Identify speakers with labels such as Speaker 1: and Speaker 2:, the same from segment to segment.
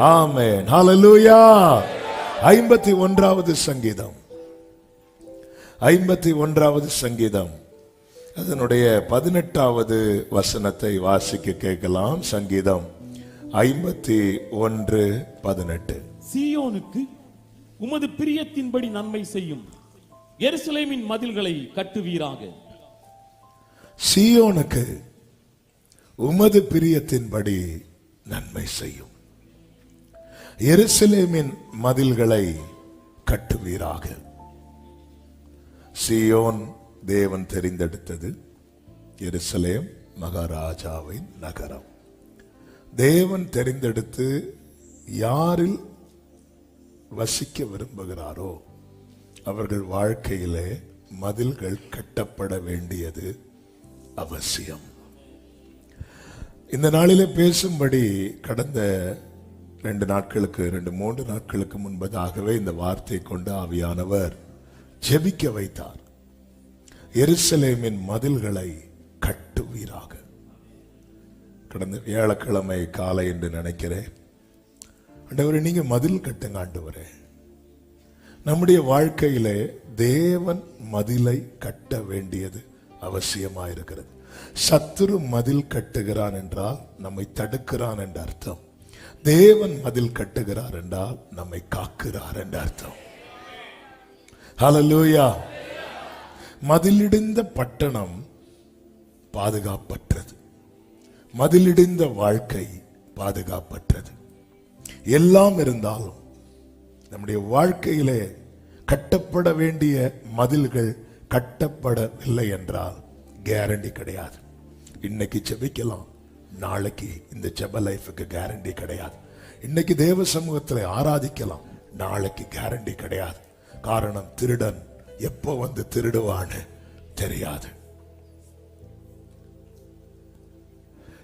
Speaker 1: ஆமென். ஹல்லேலூயா. 51வது சங்கீதம், 51வது சங்கீதம் அதனுடைய 18வது வசனத்தை வாசிக்க கேட்கலாம். சங்கீதம் 51:18.
Speaker 2: சீயோனுக்கு உமது பிரியத்தின்படி நன்மை செய்யும், எருசலேமின் மதில்களை கட்டுவீராக.
Speaker 1: சீயோனுக்கு உமது பிரியத்தின்படி நன்மை செய்யும், எருசலேமின் மதில்களை கட்டுவீராக. சீயோன் தேவன் தெரிந்தெடுத்தது, எருசலேம் மகாராஜாவின் நகரம். தேவன் தெரிந்தெடுத்து யாரில் வசிக்க விரும்புகிறாரோ அவர்கள் வாழ்க்கையிலே மதில்கள் கட்டப்பட வேண்டியது அவசியம். இந்த நாளிலே பேசும்படி கடந்த 3 நாட்களுக்கு முன்பதாகவே இந்த வார்த்தை கொண்டு ஆவியானவர் ஜெபிக்க வைத்தார். எருசலேமின் மதில்களை கட்டுவீராக. கடந்த வியாழக்கிழமை காலை என்று நினைக்கிறேன், ஆண்டவரே நீங்க மதில் கட்டுங்க ஆண்டவரே. நம்முடைய வாழ்க்கையிலே தேவன் மதிலை கட்ட வேண்டியது அவசியமாயிருக்கிறது. சத்துரு மதில் கட்டுகிறான் என்றால் நம்மை தடுக்கிறான் என்ற அர்த்தம். தேவன் மதில் கட்டுகிறார் என்றால் நம்மை காக்கிறார் என்ற அர்த்தம். ஹல்லேலூயா. மதிலிடிந்த பட்டணம் பாதுகாப்பற்றது, மதிலிடிந்த வாழ்க்கை பாதுகாப்பற்றது. எல்லாம் இருந்தாலும் நம்முடைய வாழ்க்கையிலே கட்டப்பட வேண்டிய மதில்கள் கட்டப்படவில்லை என்றால் கேரண்டி கிடையாது. இன்னைக்கு ஜெபிக்கலாம், நாளைக்கு இந்த ஜெப லைஃபுக்கு கேரண்டி கிடையாது. இன்னைக்கு தேவ சமூகத்தில் ஆராதிக்கலாம், நாளைக்கு கேரண்டி கிடையாது. காரணம், திருடன் எப்போ வந்து திருடுவான்னு தெரியாது.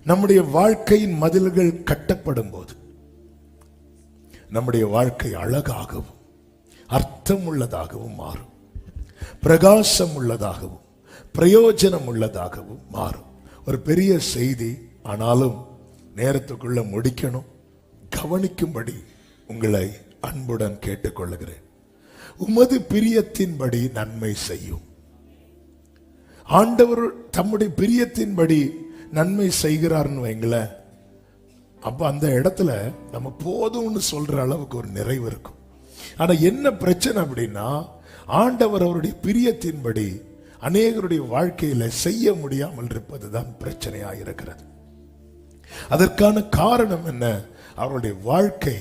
Speaker 1: நம்முடைய வாழ்க்கையின் மதில்கள் கட்டப்படும் போது நம்முடைய வாழ்க்கை அழகாகவும் அர்த்தம் உள்ளதாகவும் மாறும், பிரகாசம் உள்ளதாகவும் பிரயோஜனம் உள்ளதாகவும் மாறும். ஒரு பெரிய செய்தி, ஆனாலும் நேரத்துக்குள்ள முடிக்கணும். கவனிக்கும்படி உங்களை அன்புடன் கேட்டுக்கொள்கிறேன். உமது பிரியத்தின்படி நன்மை செய்யும். ஆண்டவர் தம்முடைய பிரியத்தின்படி நன்மை செய்கிறார்னு வைங்கள, அப்ப அந்த இடத்துல நம்ம போதும்னு சொல்ற அளவுக்கு ஒரு நிறைவு இருக்கும். ஆனா என்ன பிரச்சனை அப்படின்னா, ஆண்டவர் அவருடைய பிரியத்தின்படி அநேகருடைய வாழ்க்கையில செய்ய முடியாமல் இருப்பதுதான் பிரச்சனையாக இருக்கிறது. அதற்கான காரணம் என்ன? அவருடைய வாழ்க்கை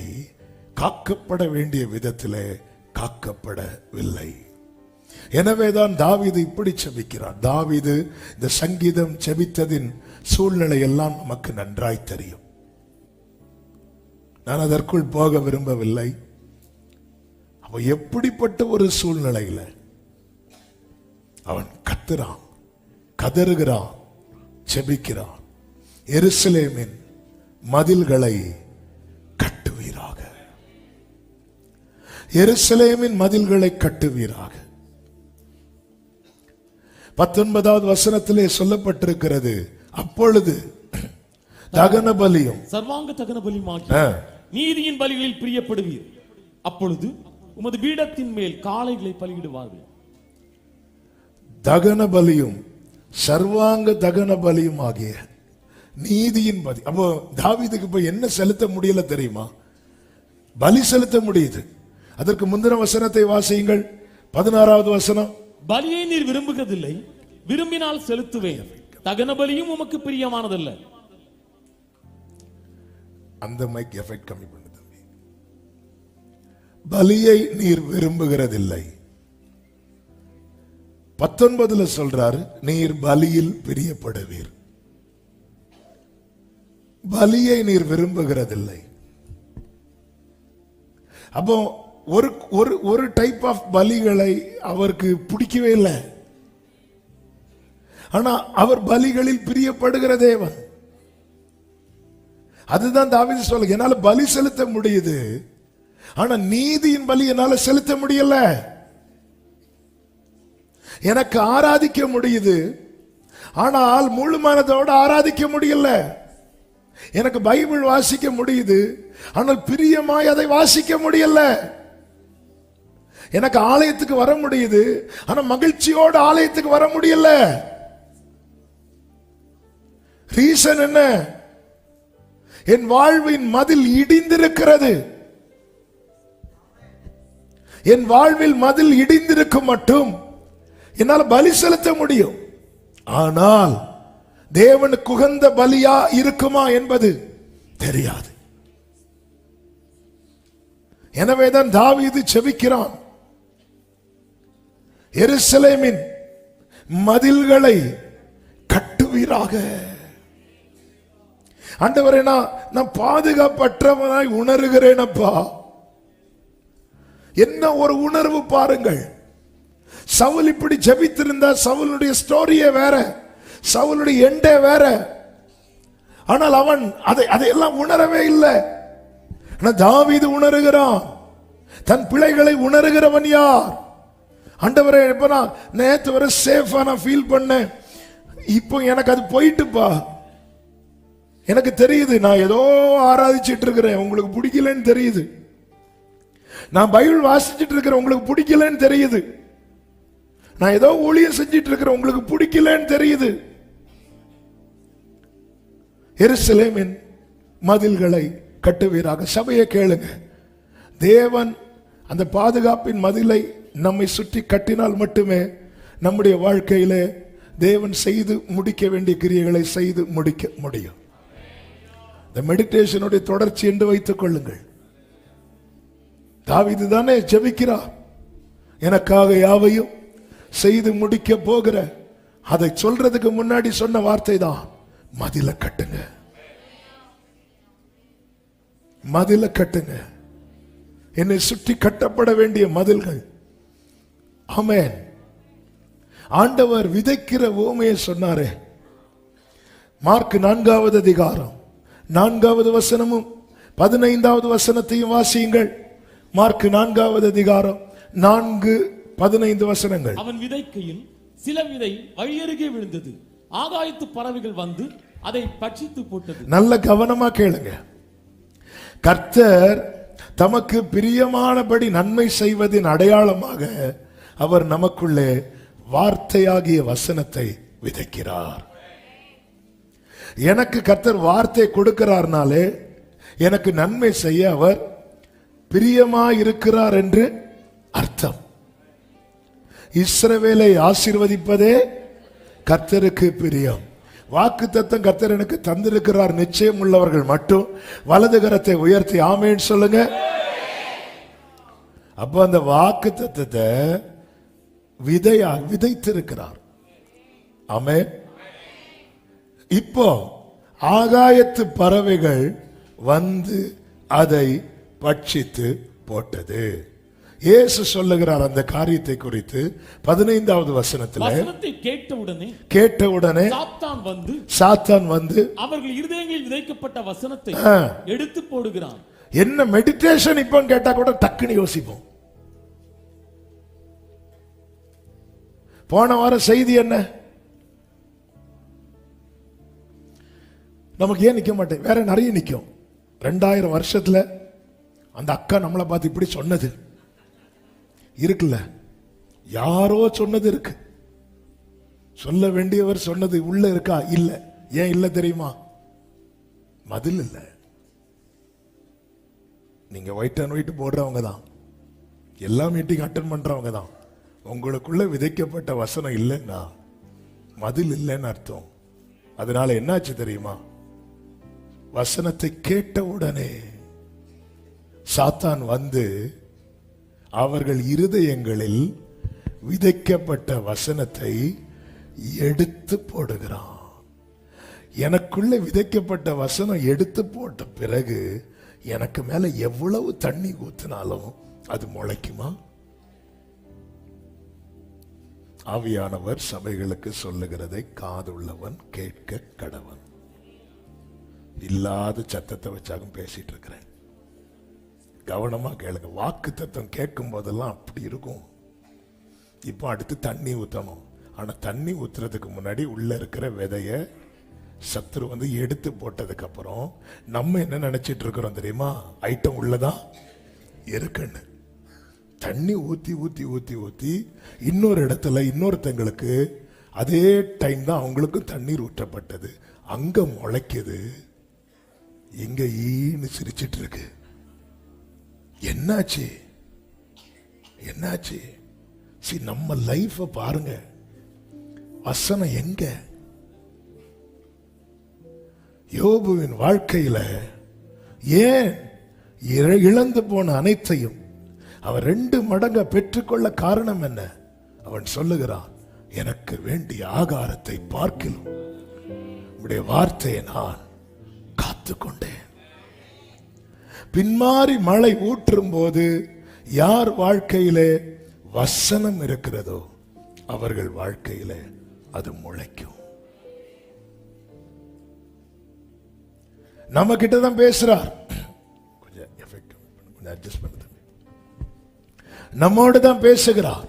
Speaker 1: காக்கப்பட வேண்டிய விதத்திலே காக்கப்படவில்லை. எனவேதான் தாவீது இப்படி செபிக்கிறார். தாவீது இந்த சங்கீதம் செபித்ததின் சூழ்நிலை எல்லாம் நமக்கு நன்றாய் தெரியும். நான் அதற்குள் போக விரும்பவில்லை. அவன் எப்படிப்பட்ட ஒரு சூழ்நிலையில அவன் கத்துறான், கதறுகிறான், செபிக்கிறான். எருசலேமின் மதில்களை கட்டுவீராக, எருசலேமின் மதில்களை கட்டுவீராக. 19வது வசனத்திலே சொல்லப்பட்டிருக்கிறது, அப்பொழுது தகன பலியும்
Speaker 2: சர்வாங்க தகன பலியுமாகி நீதியின் பலிகளில் பிரியப்படுவீர். அப்பொழுது உமது பீடத்தின் மேல் காளைகளை பலியிடுவார்கள்.
Speaker 1: தகன பலியும் சர்வாங்க தகன பலியும் ஆகிய நீதியின் பலி. அப்போ தாவீதுக்கு இப்ப என்ன செலுத்த முடியல தெரியுமா? பலி செலுத்த முடியுது. அதற்கு முந்தின வசனத்தை வாசியுங்கள், 16வது வசனம்.
Speaker 2: பலியை நீர் விரும்புகிறதில்லை, விரும்பினால் செலுத்துவேன். தகன பலியும் உமக்கு பிரியமானதல்ல.
Speaker 1: அந்த மைக் எஃபெக்ட் கம்மி பண்ணு தம்பி. பலியை நீர் விரும்புகிறதில்லை. 19ல சொல்றாரு, நீர் பலியில் பிரியப்படுவீர். பலியை நீர் விரும்புகிறதில்லை. அப்போ ஒரு டைப் ஆஃப் பலிகளை அவருக்கு பிடிக்கவே இல்லை. ஆனா அவர் பலிகளில் பிரியப்படுகிற தேவன். அதுதான் தாவீது சொல்ல, என்னால பலி செலுத்த முடியுது, ஆனா நீதியின் பலி என்னால செலுத்த முடியல. எனக்கு ஆராதிக்க முடியுது, ஆனால் முழு மனதோடு ஆராதிக்க முடியல. எனக்கு பைபிள் வாசிக்க முடியுது, ஆனால் பிரியமாய் அதை வாசிக்க முடியல. எனக்கு ஆலயத்துக்கு வர முடியுது, ஆனா மகிழ்ச்சியோடு ஆலயத்துக்கு வர முடியல. ரீசன் என்ன? என் வாழ்வின் மதில் இடிந்திருக்கிறது. என் வாழ்வில் மதில் இடிந்திருக்கும் மட்டும் என்னால் பலி செலுத்த முடியும். ஆனால் தேவனுக்கு உகந்த பலியா இருக்குமா என்பது தெரியாது. எனவேதான் தாவீது செபிக்கிறான், எருசலேமின் மதில்களை கட்டுவீராக. ஆண்டவரே, நான் பாதுகாப்பற்றவனாய் உணர்கிறேன் அப்பா. என்ன ஒரு உணர்வு பாருங்கள். சவுல் இப்படி ஜெபித்திருந்தா சவுலுடைய ஸ்டோரியே வேற, சவுலுடைய எண்டே வேற. ஆனால் அவன் அதையெல்லாம் உணரவே இல்லை. தாவீது உணர்கிறான். தன் பிழைகளை உணர்கிறவன் யார்? ஆண்டவரே, இப்ப நான் நேத்து வரை சேஃபா நான் ஃபீல் பண்ணேன், இப்போ எனக்கு அது போயிட்டுப்பா. எனக்கு தெரியுது நான் ஏதோ ஆராதிச்சிட்டு இருக்கிறேன், உங்களுக்கு பிடிக்கலன்னு தெரியுது. நான் பைபிள் வாசிச்சுட்டு இருக்கிறேன், உங்களுக்கு பிடிக்கலன்னு தெரியுது. நான் ஏதோ ஊழியம் செஞ்சிட்டு இருக்கிறேன், உங்களுக்கு பிடிக்கலன்னு தெரியுது. எருசலேமின் மதில்களை கட்டுவீராக. சபையை கேளுங்க, தேவன் அந்த பாதுகாப்பின் மதிலை நம்மை சுற்றி கட்டினால் மட்டுமே நம்முடைய வாழ்க்கையிலே தேவன் செய்து முடிக்க வேண்டிய கிரியைகளை செய்து முடிக்க முடியும். இந்த மெடிடேஷனுடைய தொடர்ச்சி என்று வைத்துக் கொள்ளுங்கள். தாவீது தானே ஜெபிக்கிறார், எனக்காக யாவையும் செய்து முடிக்க போகிற. அதை சொல்றதுக்கு முன்னாடி சொன்ன வார்த்தை தான், மதில கட்டுங்க, மதில கட்டுங்க. என்னை சுற்றி கட்டப்பட வேண்டிய மதில்கள். ஆமென். ஆண்டவர் விதைக்கிற ஓமையை சொன்னாரே, மார்க் 4வது அதிகாரம் 4வது வசனமும் 15வது வசனத்தையும் வாசியுங்கள். மார்க் 4வது அதிகாரம் 4-15 வசனங்கள்.
Speaker 2: அவன் விதைக்கையில் சில விதை வழியருகே விழுந்தது, ஆகாயத்து பறவைகள் வந்து அதை பட்சித்து போட்டது. நல்ல கவனமா கேளுங்க. கர்த்தர் தமக்கு பிரியமானபடி நன்மை செய்வதின் அடையாளமாக அவர் நமக்குள்ளே வார்த்தையாகிய வசனத்தை விதைக்கிறார். எனக்கு கர்த்தர் வார்த்தை கொடுக்கிறார்னாலே எனக்கு நன்மை செய்ய அவர் பிரியமாயிருக்கிறார் என்று அர்த்தம். இஸ்ரவேலை ஆசீர்வதிப்பதே கர்த்தருக்கு பிரியம். வாக்கு தத்தம் கர்த்தர் எனக்கு தந்திருக்கிறார். நிச்சயம் உள்ளவர்கள் மட்டும் வலது கரத்தை உயர்த்தி ஆமென் சொல்லுங்க. அப்ப அந்த வாக்கு தத்தத்தை விதையா விதைத்திருக்கிறார். ஆமென். இப்போ ஆகாயத்து பறவைகள் வந்து அதை பட்சித்து போட்டது. இயேசு சொல்லுகிறார் அந்த காரியத்தை குறித்து 15வது வசனத்தில், வசனத்தை
Speaker 1: கேட்டவுடனே சாத்தான் வந்து
Speaker 2: அவர்கள் இருதயங்களில் விதைக்கப்பட்ட வசனத்தை எடுத்து போடுகிறான்.
Speaker 1: என்ன மெடிடேஷன் இப்போ கேட்டா கூட டக்குன்னு யோசிப்போம். போன வாரம் செய்தி என்ன? நமக்கு ஏன் நிக்க மாட்டேன்? வேற நிறைய நிக்கும். 2000 வருஷத்துல அந்த அக்கா நம்மளை பார்த்து இப்படி சொன்னது இருக்குல்ல, யாரோ சொன்னது இருக்கு. சொல்ல வேண்டியவர் சொன்னது உள்ள இருக்கா? இல்ல. ஏன் இல்ல தெரியுமா? மதில் இல்ல. நீங்க ஒயிட் அண்ட் ஒயிட் போடுறவங்க தான், எல்லா மீட்டிங் அட்டன் பண்றவங்க தான். உங்களுக்குள்ள விதைக்கப்பட்ட வசனம் இல்லைன்னா மதில் இல்லைன்னு அர்த்தம். அதனால என்னாச்சு தெரியுமா? வசனத்தை கேட்ட உடனே சாத்தான் வந்து அவர்கள் இருதயங்களில் விதைக்கப்பட்ட வசனத்தை எடுத்து போடுகிறான். எனக்குள்ள விதைக்கப்பட்ட வசனம் எடுத்து போட்ட பிறகு எனக்கு மேல எவ்வளவு தண்ணி ஊத்தினாலும் அது முளைக்குமா? ஆவியானவர் சபைகளுக்கு சொல்லுகிறதை காதுள்ளவன் கேட்க கடவன். இல்லாத சத்தத்தை வச்சாலும் பேசிட்டு இருக்கிறேன். கவனமா கேளுங்க. வாக்கு தத்தம் கேட்கும் போதெல்லாம் அப்படி இருக்கும். இப்போ அடுத்து தண்ணி ஊற்றணும். ஆனா தண்ணி ஊத்துறதுக்கு முன்னாடி உள்ள இருக்கிற விதைய சத்துரு வந்து எடுத்து போட்டதுக்கு அப்புறம் நம்ம என்ன நினைச்சிட்டு இருக்கிறோம் தெரியுமா? ஐட்டம் உள்ளதான் இருக்குன்னு. தண்ணி ஊத்தி ஊத்தி ஊத்தி ஊத்தி இன்னொரு இடத்துல இன்னொருத்தங்களுக்கு அதே டைம் தான் அவங்களுக்கும் தண்ணீர் ஊற்றப்பட்டது. அங்க முளைக்குது, இங்க ஈன்னு சிரிச்சிட்டு இருக்கு. என்னாச்சு என்னாச்சு? நம்ம லைஃப பாருங்க, வசனம் எங்க? யோபுவின் வாழ்க்கையில ஏன் இழந்து போன அனைத்தையும் அவன் 2 மடங்கா பெற்றுக்கொள்ள காரணம் என்ன? அவன் சொல்லுகிறான், எனக்கு வேண்டிய ஆகாரத்தை பார்க்கிலும் உம்முடைய வார்த்தையை நான் காத்துக்கொண்டேன். பின்மாறி மழை ஊற்றும் போது யார் வாழ்க்கையிலே வசனம் இருக்கிறதோ அவர்கள் வாழ்க்கையிலே அது முளைக்கும். நம்ம கிட்ட தான் பேசுறார். கொஞ்சம் எஃபெக்ட் கொஞ்சம் அட்ஜஸ்ட் பண்ணுங்க. நம்மோடு தான் பேசுகிறார்,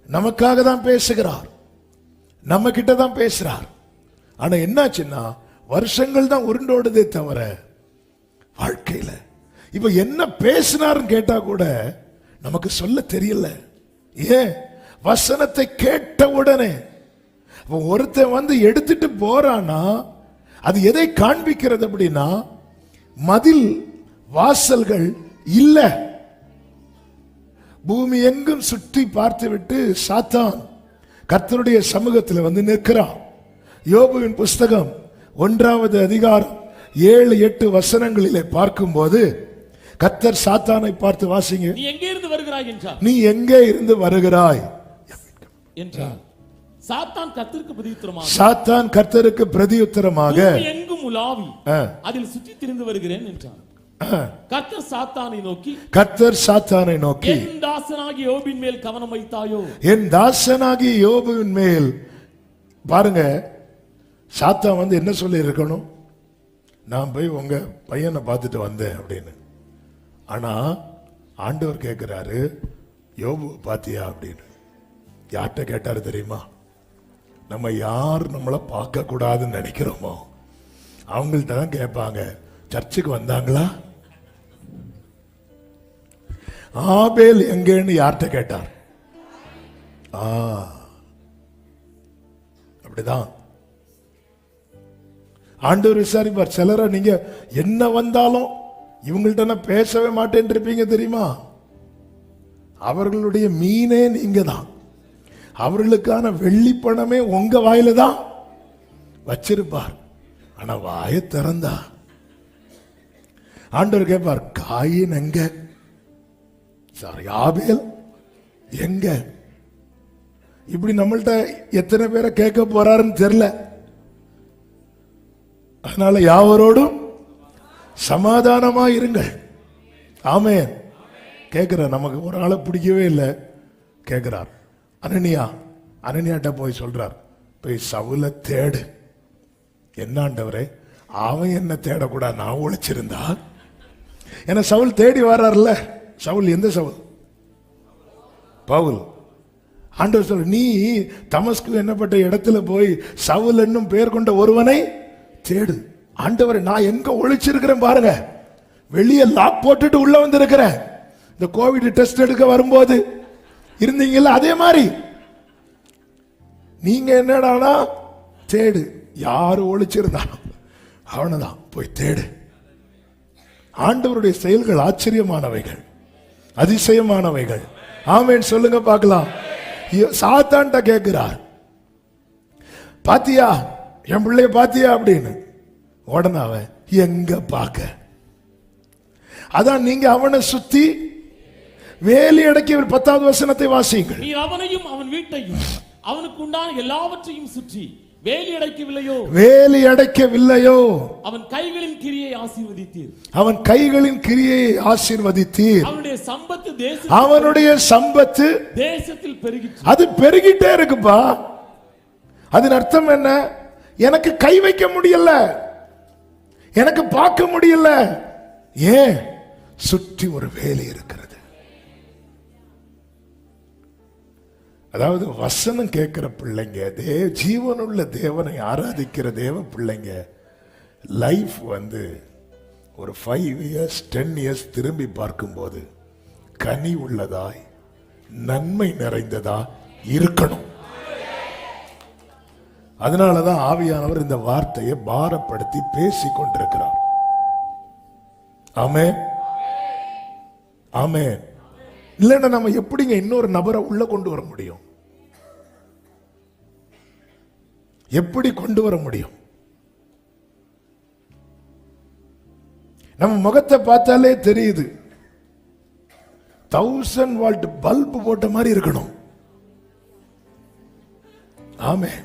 Speaker 1: நமக்காக தான் பேசுகிறார், நம்ம கிட்ட தான் பேசுறார். ஆனா என்னாச்சுன்னா வருஷங்கள் தான் உருண்டோடுதே தவிர வாழ்க்கையில இப்ப என்ன பேசினார்னு கேட்டா கூட நமக்கு சொல்ல தெரியல. ஏன்? வசனத்தை கேட்ட உடனே ஒருத்தன் வந்து எடுத்துட்டு போறானா அது எதை காண்பிக்கிறது அப்படின்னா, மதில் வாசல்கள் இல்ல. பூமி எங்கும் சுற்றி பார்த்து விட்டு சாத்தான் கர்த்தருடைய சமூகத்தில் வந்து நிற்கிறான். யோபுவின் புஸ்தகம் 1வது அதிகாரம் 7-8 வசனங்களிலே பார்க்கும்போது கர்த்தர் சாத்தானை பார்த்து வாசிங்க.
Speaker 3: நீ எங்கே இருந்து வருகிறாய் என்றார்.
Speaker 1: நீ எங்கே இருந்து வருகிறாய்
Speaker 3: என்றார். சாத்தான்
Speaker 1: கர்த்தருக்கு பிரதியுத்தரமாக
Speaker 3: எங்கும் உலாவி அதில் சுற்றி திரிந்து வருகிறேன் என்றார். கர்த்தர் சாத்தானை நோக்கி என் தாசனாகிய யோபின் மேல் கவனம் வைத்தாயோ? என் தாசனாகிய யோபுவின் மேல் பாருங்க. சாத்தான் வந்து என்ன சொல்லி இருக்கணும்? நான் போய் உங்க பையனை பார்த்துட்டு வந்தேன் அப்படின்னு. ஆனா ஆண்டவர் கேட்கிறாரு, யோபு பாத்தியா அப்படின்னு. யார்கிட்ட கேட்டாரு தெரியுமா? நம்ம யார் நம்மளை பார்க்க கூடாதுன்னு நினைக்கிறோமோ அவங்கள்ட்ட தான் கேட்பாங்க, சர்ச்சுக்கு வந்தாங்களா? ஆபேல் எங்கன்னு யார்கிட்ட கேட்டார்? அப்படிதான் ஆண்டவர் விசாரிப்பார். சிலரை நீங்க என்ன வந்தாலும் இவங்கள்ட்ட நான் பேசவே மாட்டேன் இருப்பீங்க தெரியுமா? அவர்களுடைய மீனே நீங்க தான். அவர்களுக்கான வெள்ளி பணமே உங்க வாயில தான் வச்சிருப்பார். ஆனா வாயை திறந்தா ஆண்டவர் கேட்பார், காயின் எங்க? சாரி, ஆபேல் எங்க? இப்படி நம்மள்ட்ட எத்தனை பேரை கேட்க போறாருன்னு தெரியல. அதனால யாவரோடும் சமாதானமா இருங்கள். ஆமென். கேட்கிற நமக்கு ஒரு ஆளை பிடிக்கவே இல்லை. கேட்கிறார் அனனியாட்ட போய் சொல்றார், போய் சவுல தேடு. என்னாண்டவரே, அவன் என்ன தேடக்கூடாது, நான் ஒழிச்சிருந்தா? ஏன்னா சவுல் தேடி வர்றாருல்ல. சவுல் எந்த சவுல்? பவுல். ஆண்டவர் சொல்ற, நீ தமஸ்கு என்னப்பட்ட இடத்துல போய் சவுல் என்னும் பெயர் கொண்ட ஒருவனை தேடு. ஆண்டவரை, நான் எங்க ஒழிச்சிருக்கிறேன் பாருங்க. வெளியே லாக் போட்டுட்டு உள்ள வந்திருக்கிறேன். இந்த கோவிட் டெஸ்ட் எடுக்க வரும்போது இருந்தீங்கல்ல, அதே மாதிரி நீங்க என்னடானா தேடு. யாரு ஒழிச்சிருந்தாலும் அவனதான் போய் தேடு. ஆண்டவருடைய செயல்கள் ஆச்சரியமானவைகள், அதிசயமானவைகள். ஆமென் சொல்லுங்க பார்க்கலாம். சாத்தான்ட்ட கேட்கிறார், பாத்தியா என் பிள்ளைய பாத்தியா அப்படின்னு. உடனே அவன் எங்க பார்க்க? அதான் நீங்க அவனை சுத்தி வேலி அடக்கி 10வது வசனத்தை வாசியுங்கள். நீ அவனையும் அவன் வீட்டையும் அவனுக்கு உண்டான எல்லாவற்றையும் சுற்றி வேலி அடைக்கவில்லையோ? வேலி அடைக்கவில்லையோ? அவன் கைகளின் கிரியை ஆசீர்வதித்தீர். அவன் கைகளின் கிரியை ஆசீர்வதித்தீர். அவனுடைய சம்பத்து தேசத்தில் பெருகிற்று. அது பெருகிட்டே இருக்குப்பா. அதன் அர்த்தம் என்ன? எனக்கு கை வைக்க முடியல, எனக்கு பார்க்க முடியல. ஏன்? சுற்றி ஒரு வேலி இருக்கிறது.
Speaker 1: அதாவது வசனம் கேட்கிற பிள்ளைங்க, ஜீவனுள்ள தேவனை ஆராதிக்கிற தேவ பிள்ளைங்க லைஃப் ஒரு 5 years 10 years திரும்பி பார்க்கும்போது கனி உள்ளதாய் நன்மை நிறைந்ததா இருக்கணும். அதனாலதான் ஆவியானவர் இந்த வார்த்தையை பாரப்படுத்தி பேசிக் கொண்டிருக்கிறார். ஆமென், ஆமென். இல்லைன்னா நம்ம எப்படிங்க இன்னொரு நபரை உள்ள கொண்டு வர முடியும்? எப்படி கொண்டு வர முடியும்? நம்ம முகத்தை பார்த்தாலே தெரியுது, 1000 வால்ட் பல்பு போட்ட மாதிரி இருக்கணும். ஆமென்.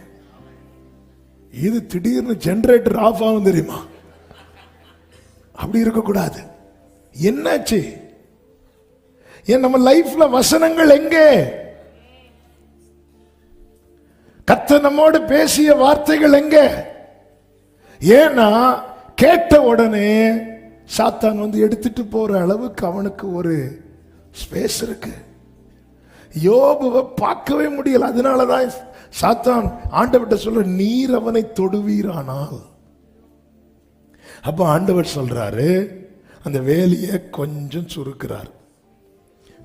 Speaker 1: இது திடீர்னு ஜெனரேட்டர் ஆஃப் ஆகும் தெரியுமா? அப்படி இருக்கக்கூடாது. என்னாச்சு? ஏன் நம்ம லைஃப்ல வசனங்கள் எங்கே? கர்த்தர் நம்மோடு பேசிய வார்த்தைகள் எங்கே? ஏன்னா கேட்ட உடனே சாத்தான் எடுத்துட்டு போற அளவுக்கு அவனுக்கு ஒரு ஸ்பேஸ் இருக்கு. யோபுவை பார்க்கவே முடியல. அதனாலதான் சாத்தான் ஆண்டவர்கிட்ட சொல்ற, நீர் அவனை தொடுவீரானால். அப்ப ஆண்டவர் சொல்றாரு, அந்த வேலியை கொஞ்சம் சுருக்கிறார்.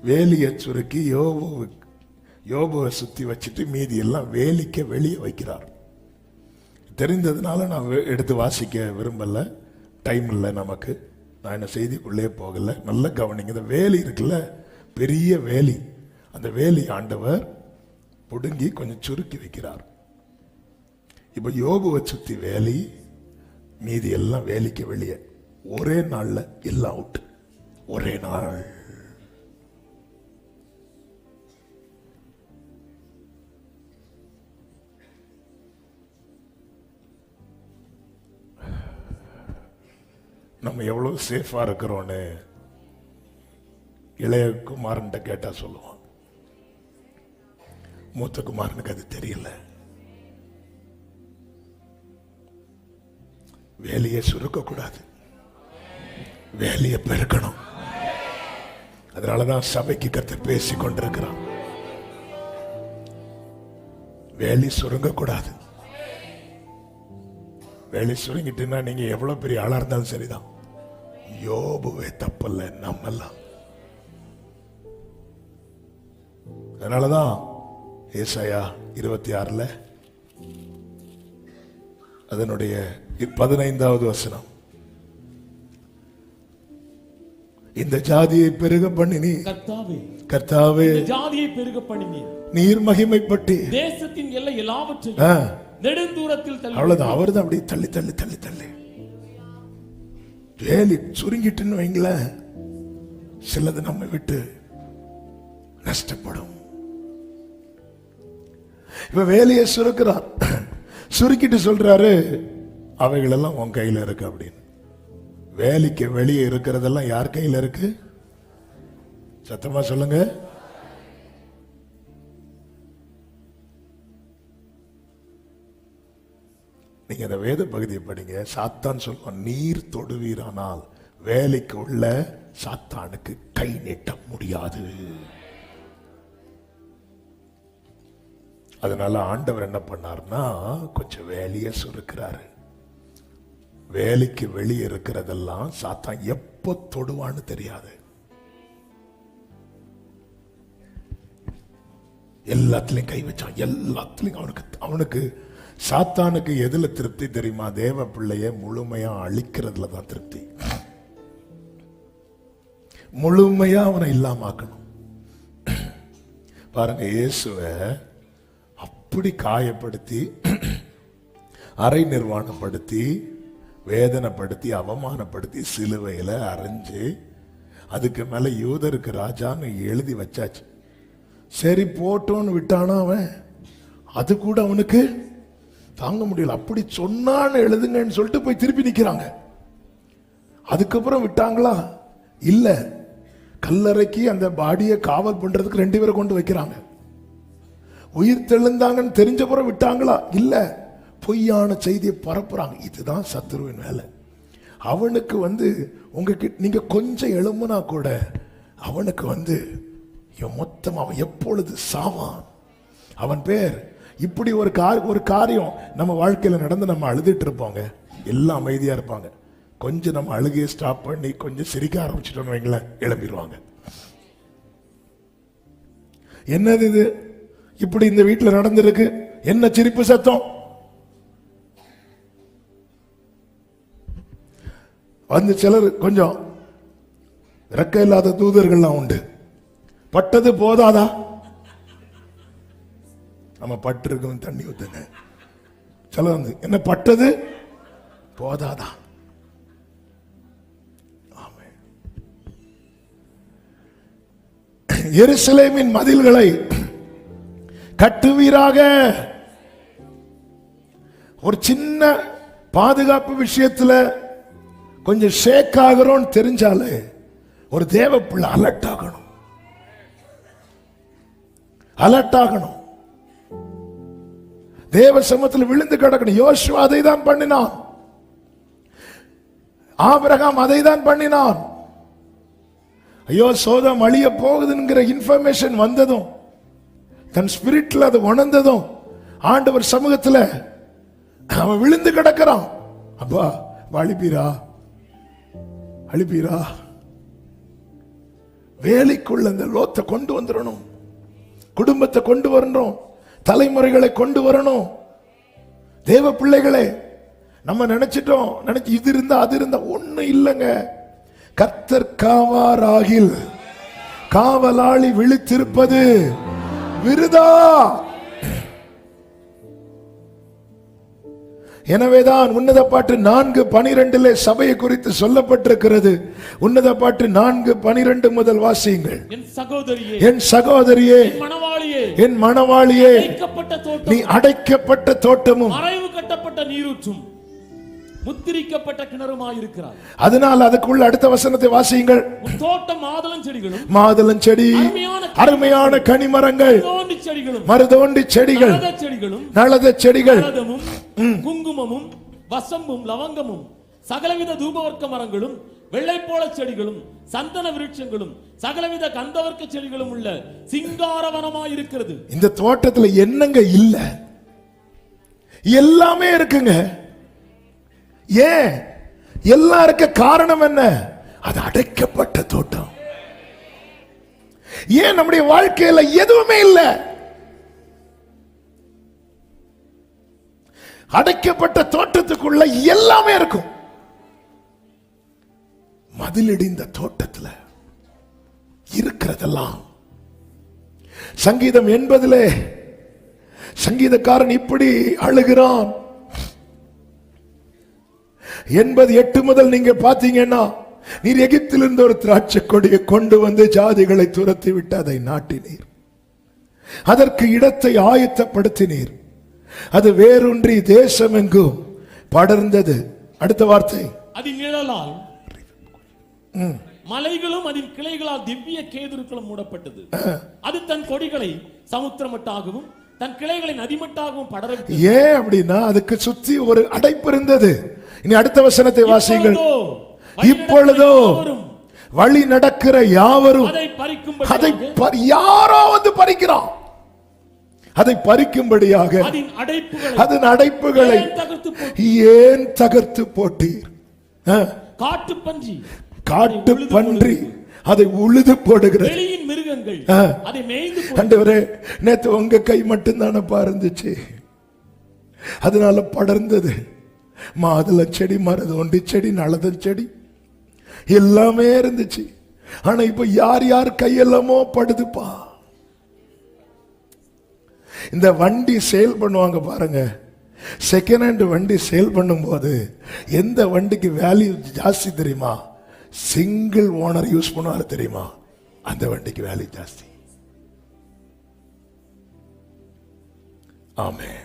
Speaker 1: வேலியை சுருக்கி யோபுவை சுத்தி வச்சுட்டு மீதி எல்லாம் வேலிக்க வெளியே வைக்கிறார். தெரிந்ததுனால நான் எடுத்து வாசிக்க விரும்பல, டைம் இல்லை நமக்கு. நான் என்ன செய்திக்குள்ளே போகல. நல்ல கவனிங்க. இந்த வேலி இருக்குல்ல, பெரிய வேலி, அந்த வேலி ஆண்டவர் புடுங்கி கொஞ்சம் சுருக்கி வைக்கிறார். இப்ப யோபுவை சுத்தி வேலி, மீதி எல்லாம் வேலிக்க வெளியே. ஒரே நாள்ல எல்லாம் அவுட். ஒரே நாள். நம்ம எவ்வளவு சேஃபா இருக்கிறோன்னு இளைய குமாரன்ட்ட கேட்டா சொல்லுவான். மூத்த குமாரனுக்கு அது தெரியல. வேலையை சுருக்க கூடாது, வேலையை பெருக்கணும். அதனாலதான் சபைக்கு கர்த்தர் பேசி கொண்டிருக்கிறான். வேலி சுருங்க கூடாது. வேலி சுருங்கிட்டுன்னா நீங்க எவ்வளவு பெரிய ஆளா இருந்தாலும் சரிதான். யோபுவே தப்பல்ல, நம்மெல்லாம். அதனாலதான் ஏசாயா 26 அதனுடைய 15வது வசனம், இந்த ஜாதியை பெருக பண்ணினீ கர்த்தாவே,
Speaker 4: ஜாதியை பெருக பண்ணினீ
Speaker 1: நீர் மகிமைப்பட்டு
Speaker 4: தேசத்தின் எல்லை எல்லாவற்றையும் நெடுந்தூரத்தில் தள்ளி.
Speaker 1: அவ்வளவுதான். அவர் தான் அப்படி தள்ளி தள்ளி தள்ளி தள்ளி வேலி சுருங்கிட்டுன்னு வைங்களேன், சிலது நம்ம விட்டு நஷ்டப்படும். இப்ப வேலையை சுருக்கிறார். சுருக்கிட்டு சொல்றாரு, அவைகள் எல்லாம் உன் கையில இருக்கு அப்படின்னு. வேலைக்கு வெளியே இருக்கிறதெல்லாம் யார் கையில இருக்கு? சத்தமா சொல்லுங்க. நீங்க அந்த வேத பகுதியை படிங்க. சாத்தான் சொல்லுவான், நீர் தொடுவீரானால் வேலைக்கு உள்ள சாத்தானுக்கு கை நீட்ட முடியாது. அதனால ஆண்டவர் என்ன பண்ணார்னா, கொஞ்சம் வேலையை சுருக்கிறாரு. வேலைக்கு வெளியே இருக்கிறதெல்லாம் சாத்தான் எப்போ தொடுவான்னு தெரியாது. எல்லாத்துலயும் கை வச்சான். எல்லாத்துலயும் அவனுக்கு சாத்தானுக்கு எதுல திருப்தி தெரியுமா? தேவ பிள்ளைய முழுமையா அழிக்கிறதுல தான் திருப்தி. முழுமையா அவனை இல்லாமக்கணும். பாருங்க, இயேசுவை அப்படி காயப்படுத்தி, அரை நிர்வாணப்படுத்தி, வேதனைப்படுத்தி, அவமானப்படுத்தி, சிலுவையில அரைஞ்சு, அதுக்கு மேல யூதருக்கு ராஜான்னு எழுதி வச்சாச்சு. சரி போட்டோன்னு விட்டானா அவன். அது கூட அவனுக்கு தாங்க முடியல. அப்படி சொன்னான்னு எழுதுங்கன்னு சொல்லிட்டு போய் திருப்பி நிக்கிறாங்க. அதுக்கப்புறம் விட்டாங்களா? இல்ல. கல்லறைக்கு அந்த பாடியை காவல் பண்றதுக்கு 2 பேரை கொண்டு வைக்கிறாங்க. உயிர் தெழுந்தாங்கன்னு தெரிஞ்சப்புறம் விட்டாங்களா? இல்ல. பொய்யான செய்தியை பரப்புறாங்க. இதுதான் சத்துருவின் வேலை. அவனுக்கு உங்ககிட்ட நீங்க கொஞ்சம் எழும்புனா கூட அவனுக்கு மொத்தம் அவன் எப்பொழுது சாவான், அவன் பேர். இப்படி ஒரு காரியம் நம்ம வாழ்க்கையில நடந்து நம்ம அழுதுட்டு இருப்போங்க, எல்லாம் அமைதியா இருப்பாங்க. கொஞ்சம் நம்ம அழுகையை ஸ்டாப் பண்ணி கொஞ்சம் சிரிக்க ஆரம்பிச்சிட்டோம்னு வைங்களேன், எழும்பிடுவாங்க. என்னது இது, இப்படி இந்த வீட்டில் நடந்திருக்கு, என்ன சிரிப்பு சத்தம்? வந்து சிலர் கொஞ்சம் ரெக்க இல்லாத தூதர்கள்லாம் உண்டு. பட்டது போதாதா, நம்ம பட்டு இருக்கணும், தண்ணி ஊத்துங்க. சிலர் வந்து என்ன பட்டது போதாதா? எருசலேமின் மதில்களை கட்டுவீராக. ஒரு சின்ன பாதுகாப்பு விஷயத்துல கொஞ்சம் ஷேக் ஆகிறோம் தெரிஞ்சாலே ஒரு தேவ பிள்ளை அலர்ட் ஆகணும், அலர்ட் ஆகணும். தேவ சமூகத்தில் விழுந்து கிடக்கணும். யோசுவா அதை தான் பண்ணினான், ஆபிரகாம் அதை தான் பண்ணினான். ஐயோ சோதம் அழிய போகுதுங்கிற இன்ஃபர்மேஷன் வந்ததும், தன் ஸ்பிரிட்ல அது உணர்ந்ததும், ஆண்டவர் சமூகத்தில் அவன் விழுந்து கிடக்கிறான். அப்பா அழிப்பீரா, அழிப்பீரா, வேலைக்குள்ள அந்த லோத்தை கொண்டு வந்துடணும், குடும்பத்தை கொண்டு வரணும், தலைமுறைகளை கொண்டு வரணும். தேவ பிள்ளைகளே, நம்ம நினைச்சிட்டோம், இது இருந்தா அது இருந்தா, ஒண்ணு இல்லைங்க. கர்த்தர் காவாராகில் காவலாளி விழித்திருப்பது விருதா. எனவேதான் உன்னத பாட்டு 4:12 சபையை குறித்து சொல்லப்பட்டிருக்கிறது. உன்னத பாட்டு 4:12 முதல் வாசியுங்கள். என் சகோதரியே, என் மணவாளியே, நீ அடைக்கப்பட்ட தோட்டமும்
Speaker 4: மறைவு கட்டப்பட்ட நீரூற்றும் முத்திரிக்கப்பட்ட கிணறுமாயிருக்கிறார்.
Speaker 1: அதனால் அதுக்குள்ள அடுத்த வசனத்தை வாசியுங்கள்.
Speaker 4: தோட்டம் மாதுளஞ்செடிகளும்,
Speaker 1: மாதுளஞ்செடி, அருமையான கனிமரங்கள், மருதோண்டி செடிகள், நளத செடிகள்,
Speaker 4: குங்குமமும் வசம்பும் லவங்கமும் சகலவித தூபவர்க்க மரங்களும் வெள்ளைப்போள செடிகளும் சந்தன விருட்சங்களும் சகலவித கந்தவர்க்க செடிகளும் உள்ள சிங்காரவனமாயிருக்கிறது.
Speaker 1: இந்த தோட்டத்துல என்னங்க இல்ல? எல்லாமே இருக்குங்க. ஏன் எல்லாம் இருக்க காரணம் என்ன? அது அடைக்கப்பட்ட தோட்டம். ஏன் நம்முடைய வாழ்க்கையில எதுவுமே இல்ல? அடைக்கப்பட்ட தோட்டத்துக்குள்ள எல்லாமே இருக்கும். மதிலிடிந்த தோட்டத்துல இருக்கிறதெல்லாம். சங்கீதம் 80 சங்கீதக்காரன் இப்படி அழுகிறான். 88 முதல் நீங்க பாத்தீங்கன்னா, நீர் எகிப்திலிருந்து ஒரு திராட்சை கொடியை கொண்டு வந்து ஜாதிகளை துரத்தி விட்டு அதை நாட்டினீர், அதற்கு இடத்தை ஆயத்தப்படுத்தினீர், அது வேரூன்றி தேசம் எங்கும் படர்ந்தது. அடுத்த வார்த்தை,
Speaker 4: அதன் நிழலால் மலைகளும் அதன் கிளைகளால் திவ்ய கேதுருக்களும் மூடப்பட்டது. அது தன் கொடிகளை சமுத்திரமட்டாகவும் தன் கிளைகளை நதிமட்டாகவும் படர.
Speaker 1: ஏன் அப்படின்னா அதுக்கு சுத்தி ஒரு அடைப்பு இருந்தது. இனி அடுத்த வசனத்தை வாசியுங்கள். இப்பொழுதோ வழி நடக்கிற யாவரும் அதை யாரோ வந்து பறிக்கிறான். அதை பறிக்கும்படியாக அதன் அடைப்புகளை ஏன் தகர்த்து போட்டீர்? காட்டு பன்றி அதை உழுது போடுகிறது.
Speaker 4: மிருகங்கள் அதை மேய்ந்து.
Speaker 1: ஆண்டவரே, நேத்து உங்க கை மட்டும்தானப்பா இருந்துச்சு, அதனால படர்ந்தது. மாதுளை செடி, மருதோண்டி செடி, நளதன் செடி எல்லாமே இருந்துச்சு. ஆனா இப்ப யார் யார் கையெல்லாமோ படுதுப்பா. இந்த வண்டி சேல் பண்ணுவாங்க பாருங்க, செகண்ட் ஹேண்ட் வண்டி சேல் பண்ணும் போது எந்த வண்டிக்கு வேல்யூ ஜாஸ்தி தெரியுமா? சிங்கிள் ஓனர் யூஸ் பண்ணுவாரு தெரியுமா? அந்த வண்டிக்கு வேல்யூ ஜாஸ்தி. ஆமென்.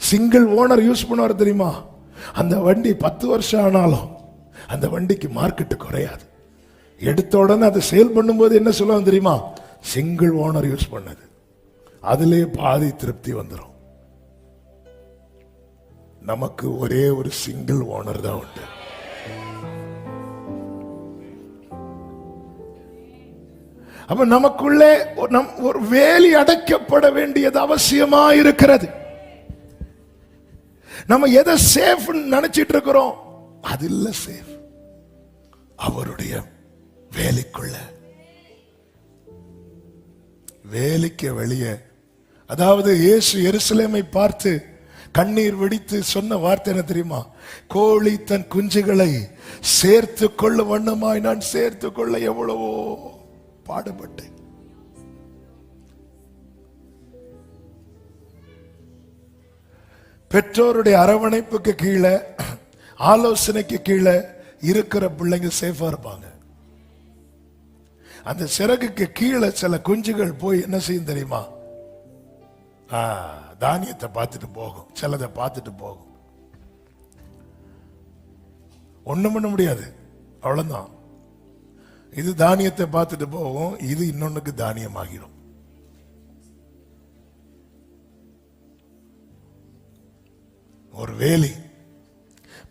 Speaker 1: சிங்கிள் ஓனர் யூஸ் பண்ணுவாரு தெரியுமா? அந்த வண்டி 10 வருஷம் ஆனாலும் அந்த வண்டிக்கு மார்க்கெட் குறையாது. எடுத்த உடனே அதை சேல் பண்ணும்போது என்ன சொல்லுவாங்க தெரியுமா? சிங்கிள் ஓனர் யூஸ் பண்ணது. அதிலே பாதி திருப்தி வந்துடும். நமக்கு ஒரே ஒரு சிங்கிள் ஓனர் தான் உண்டு.
Speaker 3: அப்ப நமக்குள்ளே ஒரு வேலி அடைக்கப்பட வேண்டியது அவசியமா இருக்கிறது. நம்ம எதை சேஃப் நினைச்சிட்டு இருக்கிறோம், அது இல்ல சேஃப். அவருடைய வேலிக்குள்ள, வேலிக்கு வெளியே. அதாவது இயேசு எருசலேமை பார்த்து கண்ணீர் வெடித்து சொன்ன வார்த்தை என்ன தெரியுமா? கோழி தன் குஞ்சுகளை சேர்த்து கொள்ள வண்ணமாய் நான் சேர்த்து கொள்ள எவ்வளவோ பாடுபட்டேன். பெற்றோருடைய அரவணைப்புக்கு கீழே, ஆலோசனைக்கு கீழே இருக்கிற பிள்ளைங்க சேஃபா இருப்பாங்க. அந்த சிறகுக்கு கீழே சில குஞ்சுகள் போய் என்ன செய்யும் தெரியுமா? தானியத்தை பார்த்துட்டு போகும், சிலதை பார்த்துட்டு போகும். ஒண்ணும் பண்ண முடியாது, அவ்வளவுதான். இது தானியத்தை பார்த்துட்டு போகும், இது இன்னொன்னுக்கு தானியம் ஆகிரும். ஒரு வேலி,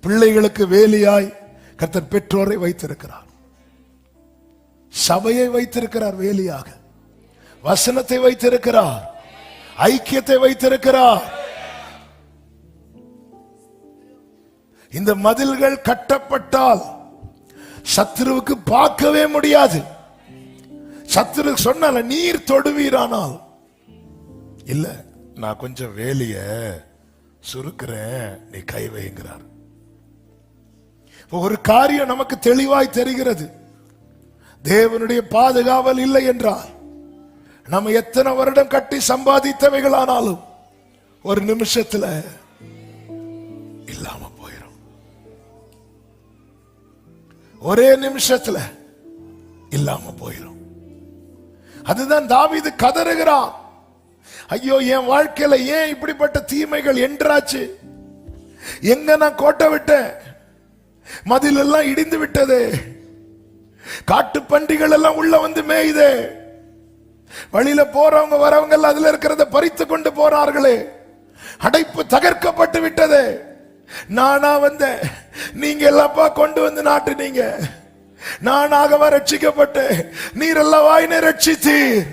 Speaker 3: பிள்ளைகளுக்கு வேலியாய் கர்த்தர் பெற்றோரை வைத்திருக்கிறார், சபையை வைத்திருக்கிறார் வேலியாக, வசனத்தை வைத்திருக்கிறார், ஐக்கியத்தை வைத்திருக்கிறார். இந்த மதில்கள் கட்டப்பட்டால் சத்துருவுக்கு பார்க்கவே முடியாது. சத்துரு சொன்னால நீர் தொடுவீரானால், இல்ல நான் கொஞ்சம் வேலிய சுருக்கிறேன், நீ கை வைங்கிறார். ஒரு காரியம் நமக்கு தெளிவாய் தெரிகிறது, தேவனுடைய பாதுகாவல் இல்லை என்றால் நம்ம எத்தனை வருடம் கட்டி சம்பாதித்தவைகளானாலும் ஒரு நிமிஷத்துல இல்லாம போயிடும். ஒரே நிமிஷத்துல இல்லாம போயிடும். அதுதான் தாவீது கதறுகிறான், ஐயோ என் வாழ்க்கையில ஏன் இப்படிப்பட்ட தீமைகள் என்றாச்சு? எங்க நான் கோட்டை விட்டேன், மதில் எல்லாம் இடிந்து விட்டது, காட்டு பண்டிகள் எல்லாம் உள்ள வந்து மேயுதே, வழியில போறவங்க வரவங்க எல்லாம் அதுல இருக்கிறத பறித்து கொண்டு போறார்களே, அடைப்பு தகர்க்கப்பட்டு விட்டது. நானா வந்தேன், நீங்க எல்லாப்பா கொண்டு வந்து நாட்டுனீங்க, நானாகவா ரட்சிக்கப்பட்டு, நீர் எல்லாம் வாயினை ரட்சித்தீர்.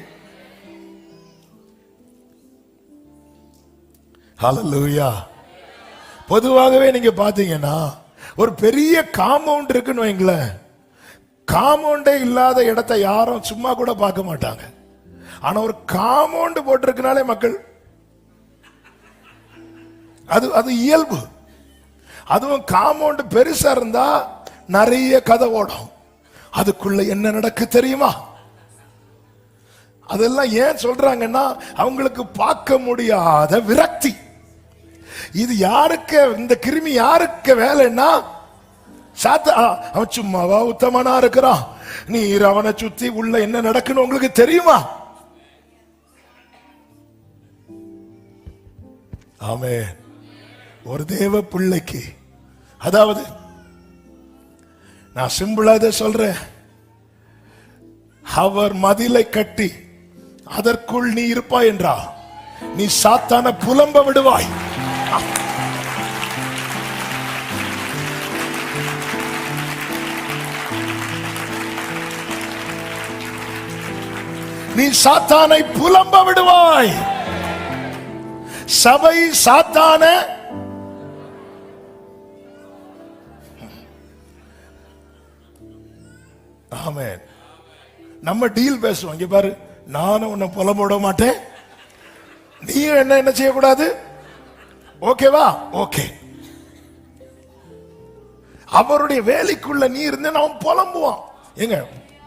Speaker 3: ஹல்லேலூயா. பொதுவாகவே நீங்க பாத்தீங்கன்னா ஒரு பெரிய காம்பவுண்ட் இருக்குன்னு வைங்களேன், காம்பவுண்டே இல்லாத இடத்தை யாரும் சும்மா கூட பார்க்க மாட்டாங்க. ஆனா ஒரு காம்பவுண்ட் போட்டிருக்கனாலே மக்கள், அது இயல்பு. அதுவும் காம்பவுண்ட் பெருசா இருந்தா நிறைய கதை ஓடும். அதுக்குள்ள என்ன நடக்கு தெரியுமா? அதெல்லாம் ஏன் சொல்றாங்கன்னா அவங்களுக்கு பார்க்க முடியாத விரக்தி. இது யாருக்கு, இந்த கிருமி யாருக்கு வேலைன்னா, அவன் சும்மாவா உத்தமனா இருக்கிறான், நீர் அவனை சுத்தி உள்ள என்ன நடக்குன்னு உங்களுக்கு தெரியுமா? ஆமென். ஒரு தேவ பிள்ளைக்கு, அதாவது நான் சிம்பிளா இதை சொல்றேன், அவர் மதிலை கட்டி அதற்குள் நீ இருப்பாய் என்றா நீ சாத்தான புலம்ப விடுவாய். நீ சாத்தானை புலம்ப விடுவாய். சபை சாத்தான ஆமென். நம்ம டீல் பேசுவோம், இங்க பாரு நானும் உன்னை புலம்ப விட மாட்டேன், நீ என்ன செய்யக்கூடாது, ஓகேவா? ஓகே. அவருடைய வேலைக்குள்ள நீ இருந்த அவன் புலம்புவான். எங்க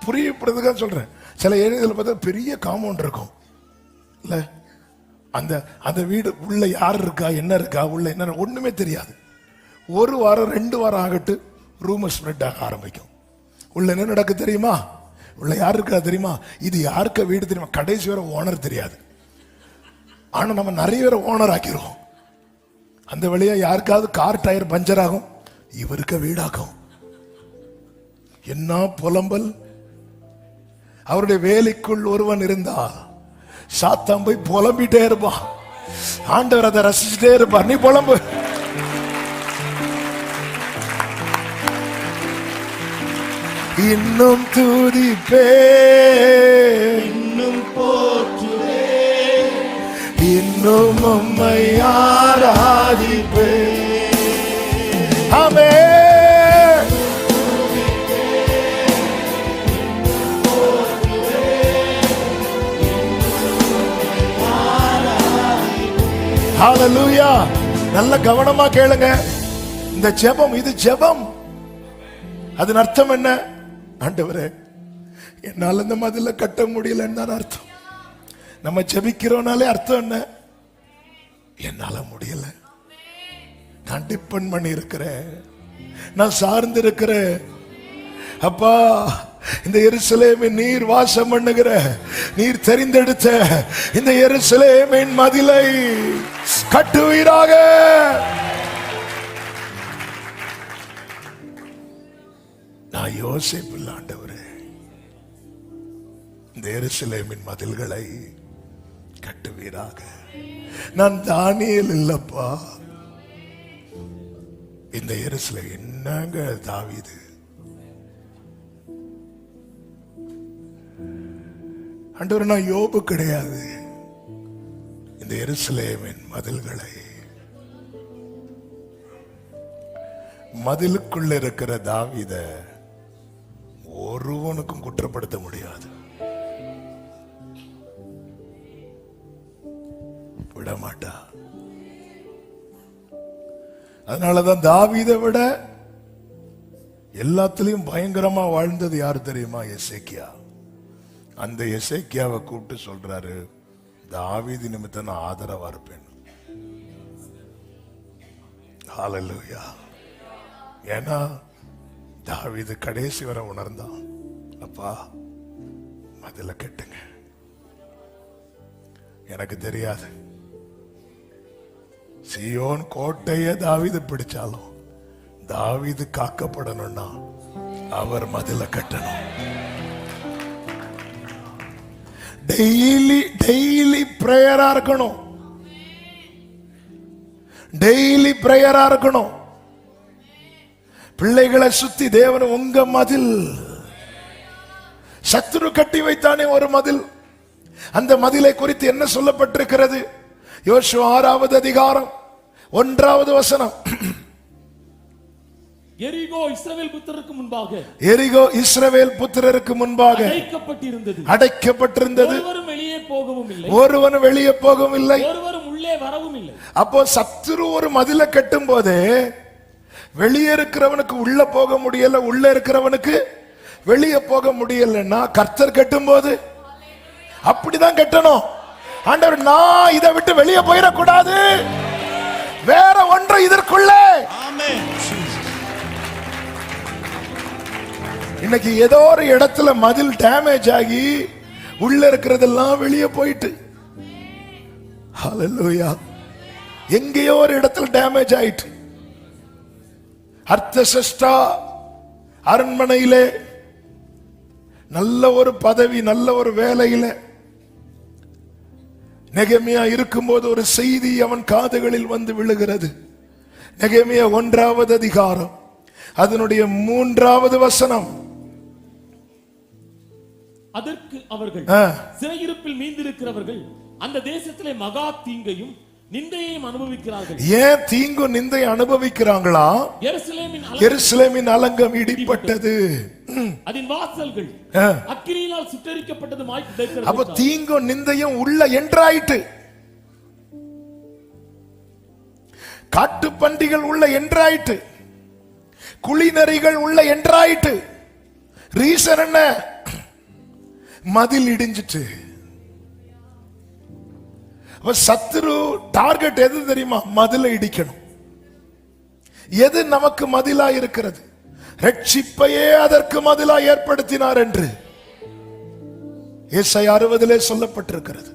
Speaker 3: புரியப்படுறதுக்காக சொல்றேன். சில ஏரியாவில் பார்த்தா பெரிய காம்பவுண்ட் இருக்கும் இல்ல, அந்த அந்த வீடு உள்ள யார் இருக்கா, என்ன இருக்கா, உள்ள என்ன ஒண்ணுமே தெரியாது. ஒரு வாரம் 2 வாரம் ஆகட்டு ரூமர் ஸ்ப்ரெட் ஆக ஆரம்பிக்கும். உள்ள என்ன நடக்கு தெரியுமா? உள்ள யார் இருக்கா தெரியுமா? இது யாருக்கு வீடு தெரியுமா? கடைசி வரை ஓனர் தெரியாது. ஆனா நம்ம நிறைய பேரை ஓனர் ஆக்கிடுவோம். அந்த வழியா யாருக்காவது கார் டயர் பஞ்சர் ஆகும், இவருக்கு வீடாகும். என்ன புலம்பல்! அவருடைய வேலைக்குள் ஒருவன் இருந்தால் சாத்தான் போய் புலம்பிட்டே இருப்பான், ஆண்டவர் அதை ரசிச்சுட்டே இருப்பார். நீ புலம்பு. இன்னும் துதிப்பே,
Speaker 4: இன்னும் போற்றுவே,
Speaker 3: இன்னும் உம்மை ஆராதிப்பே. ஆமென். ஹalleluya. நல்ல கவனமா கேளுங்க. இந்த ஜெபம், இது ஜெபம். அதன் அர்த்தம் என்ன? ஆண்டவரே, என்னால இந்த மதில கட்ட முடியலன்னு தான் அர்த்தம். நம்ம ஜெபிக்கிறோம்னாலே அர்த்தம் என்ன? என்னால முடியல, நான் டிபெண்ட் பண்ணி இருக்கிறேன், நான் சார்ந்து இருக்கிறேன். அப்பா, இந்த எருசலேமின் நீர் வாசம் பண்ணுகிற, நீர் தெரிந்தெடுத்த இந்த எருசலேமின் மதிலை கட்டுவீராக. நான் யோசிப்பில்ல ஆண்டவரே, இந்த எருசலேமின் மதில்களை கட்டுவீராக. நான் தானியேல் இல்லப்பா. இந்த எருசலேம் என்னங்க தாவீது, ஆண்டவரே நான் யோபு கிடையாது. இந்த எருசலேமின் மதில்களை, மதிலுக்குள்ள இருக்கிற தாவீத ஒருவனுக்கும் குற்றப்படுத்த முடியாது, விடமாட்டா. அதனாலதான் தாவீதை விட எல்லாத்திலையும் பயங்கரமா வாழ்ந்தது யாரு தெரியுமா? எசேக்கியா. அந்த எசேக்கியாவை கூப்பிட்டு சொல்றாரு, தாவீது நிமித்தம் நான் ஆதரவா இருப்பேன். ஹல்லேலூயா. ஏன்னா தாவீது கடைசி வரை உணர்ந்தான், அப்பா மதில கட்டுங்க, எனக்கு தெரியாது சீயோன் கோட்டைய தாவீது பிடிச்சாலும் தாவீது காக்கப்படணும்னா அவர் மதில கட்டணும். டெய்லி பிரேயரா இருக்கணும், டெய்லி பிரேயரா இருக்கணும். பிள்ளைகளை சுத்தி தேவன் உங்க மதில், சத்துரு கட்டி வைத்தானே ஒரு மதில், அந்த மதிலை குறித்து என்ன சொல்லப்பட்டிருக்கிறது? யோசுவா 6வது அதிகாரம் 1வது வசனம்.
Speaker 4: எரிகோ இஸ்ரவேல் புத்திரருக்கு முன்பாக,
Speaker 3: எரிகோ இஸ்ரவேல் புத்திரருக்கு முன்பாக அடைக்கப்பட்டிருந்தது.
Speaker 4: ஒருவரும் வெளியே போகவும் இல்லை,
Speaker 3: ஒருவனும் வெளியே போகவும் இல்லை,
Speaker 4: ஒருவரும் உள்ளே வரவும் இல்லை.
Speaker 3: அப்போ சத்துரு ஒரு மதிலை கட்டும் போதே வெளியே இருக்கிறவனுக்கு உள்ள போக முடியல, உள்ள இருக்கிறவனுக்கு வெளியே போக முடியலன்னா கர்த்தர் கட்டும் போது அப்படிதான் கட்டணும். ஆண்டவர், நான் இதை விட்டு வெளியே போயிடக்கூடாது, வேற ஒன்று இதற்குள்ளே. இன்னைக்கு ஏதோ ஒரு இடத்துல மதில் டேமேஜ் ஆகி உள்ள இருக்கிறதெல்லாம் வெளியே போயிட்டு, ஹல்லேலூயா, எங்கேயோ ஒரு இடத்துல டேமேஜ் ஆயிட்டு. அர்த்தசஷ்டா அரண்மனையிலே நல்ல ஒரு பதவி, நல்ல ஒரு வேலையில நெகேமியா இருக்கும்போது ஒரு செய்தி அவன் காதுகளில் வந்து விழுகிறது. நெகேமியா 1வது அதிகாரம் அதனுடைய 3வது வசனம்.
Speaker 4: அதற்கு அவர்கள், சிறையிருப்பில் மீந்திருக்கிறவர்கள் அந்த தேசத்திலே மகா தீங்கையும் நிந்தையையும் அனுபவிக்கிறார்கள். ஏன் தீங்கு நிந்தை அனுபவிக்கிறாங்களா? எருசலேமின் அலங்கம் இடிப்பட்டது, அதன் வாசல்கள் அக்கினியால் சுட்டெரிக்கப்பட்டதுமாய் கிடக்கிறது. அப்ப தீங்கு நிந்தையும் உள்ள என்றாயிட்டு, காட்டுப்பன்றிகள் உள்ள என்றாயிட்டு, குளிநரிகள் உள்ள என்றாயிட்டு. ரீசன் என்ன? மதில் இடிஞ்சிட்டு. சத்துரு டார்கெட் எது தெரியுமா? மதிலை இடிக்கணும். எது நமக்கு மதிலா இருக்கிறது? ரட்சிப்பையே அதற்கு மதிலா ஏற்படுத்தினார் என்று ஏசாயா 60 சொல்லப்பட்டிருக்கிறது.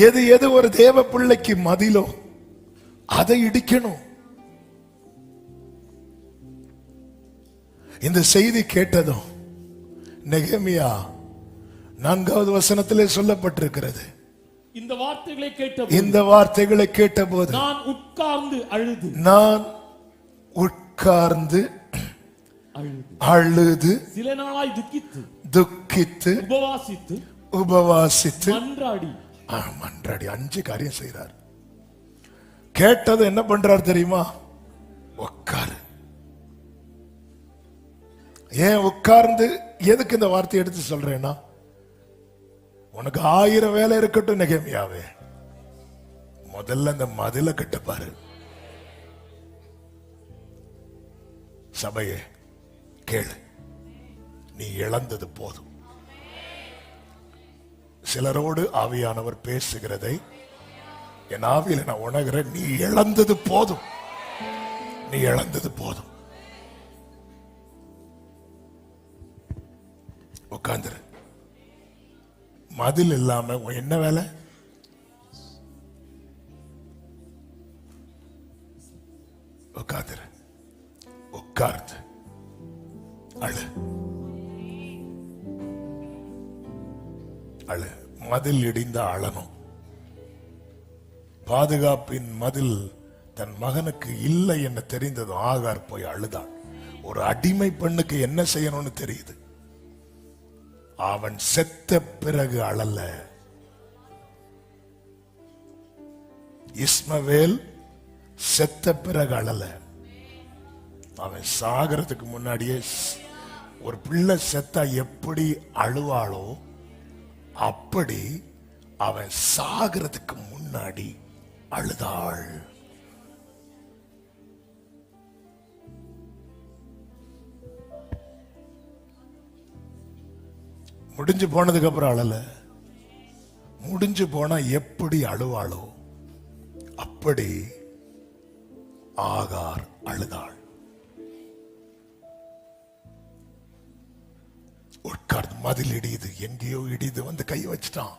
Speaker 4: எது எது ஒரு தேவ பிள்ளைக்கு மதிலோ அதை இடிக்கணும். இந்த செய்தி கேட்டதும் நெகேமியா 4வது வசனத்திலே சொல்லப்பட்டிருக்கிறது, இந்த வார்த்தைகளை கேட்டபோது நான் உட்கார்ந்து
Speaker 3: அழுது
Speaker 4: சில நாளாய் துக்கித்து
Speaker 3: துக்கித்து
Speaker 4: உபவாசித்து
Speaker 3: மன்றாடி 5 காரியம் செய்றார். கேட்டது என்ன பண்றார் தெரியுமா? உட்காரு. ஏன் உட்கார்ந்து? எதுக்கு இந்த வார்த்தை எடுத்து சொல்றேன்னா, உனக்கு 1000 வேலை இருக்கட்டும் நெகேமியாவே, முதல்ல இந்த மதில கட்ட பாரு. சபையே கேளு, நீ இழந்தது போதும். சிலரோடு ஆவியானவர் பேசுகிறதை என் ஆவியில நான் உணர்கிறேன். நீ இழந்தது போதும், நீ இழந்தது போதும். உட்கார்ந்துரு. மதில் இல்லாம என்ன வேலை? உட்கார்ந்துரு. உட்கார்ந்து அழு. அழு. மதில் இடிந்த அழணும். பாதுகாப்பின் மதில் தன் மகனுக்கு இல்லை என்று தெரிந்ததும் ஆகார் போய் அழுதான். ஒரு அடிமை பெண்ணுக்கு என்ன செய்யணும்னு தெரியுது. அவன் செத்த பிறகு அழல. இஸ்மவேல் செத்த பிறகு அழல. அவன் சாகிறதுக்கு முன்னாடியே, ஒரு பிள்ளை செத்தா எப்படி அழுவாளோ அப்படி அவன் சாகிறதுக்கு முன்னாடி அழுதாள். முடிஞ்சு போனதுக்கு அப்புறம் அழல. முடிஞ்சு போனா எப்படி அழுவாளோ அப்படி ஆகார் அழுதாள். உட்கார்ந்து மதில் இடியுது, எங்கேயோ இடியுது, வந்து கை வச்சிட்டான்.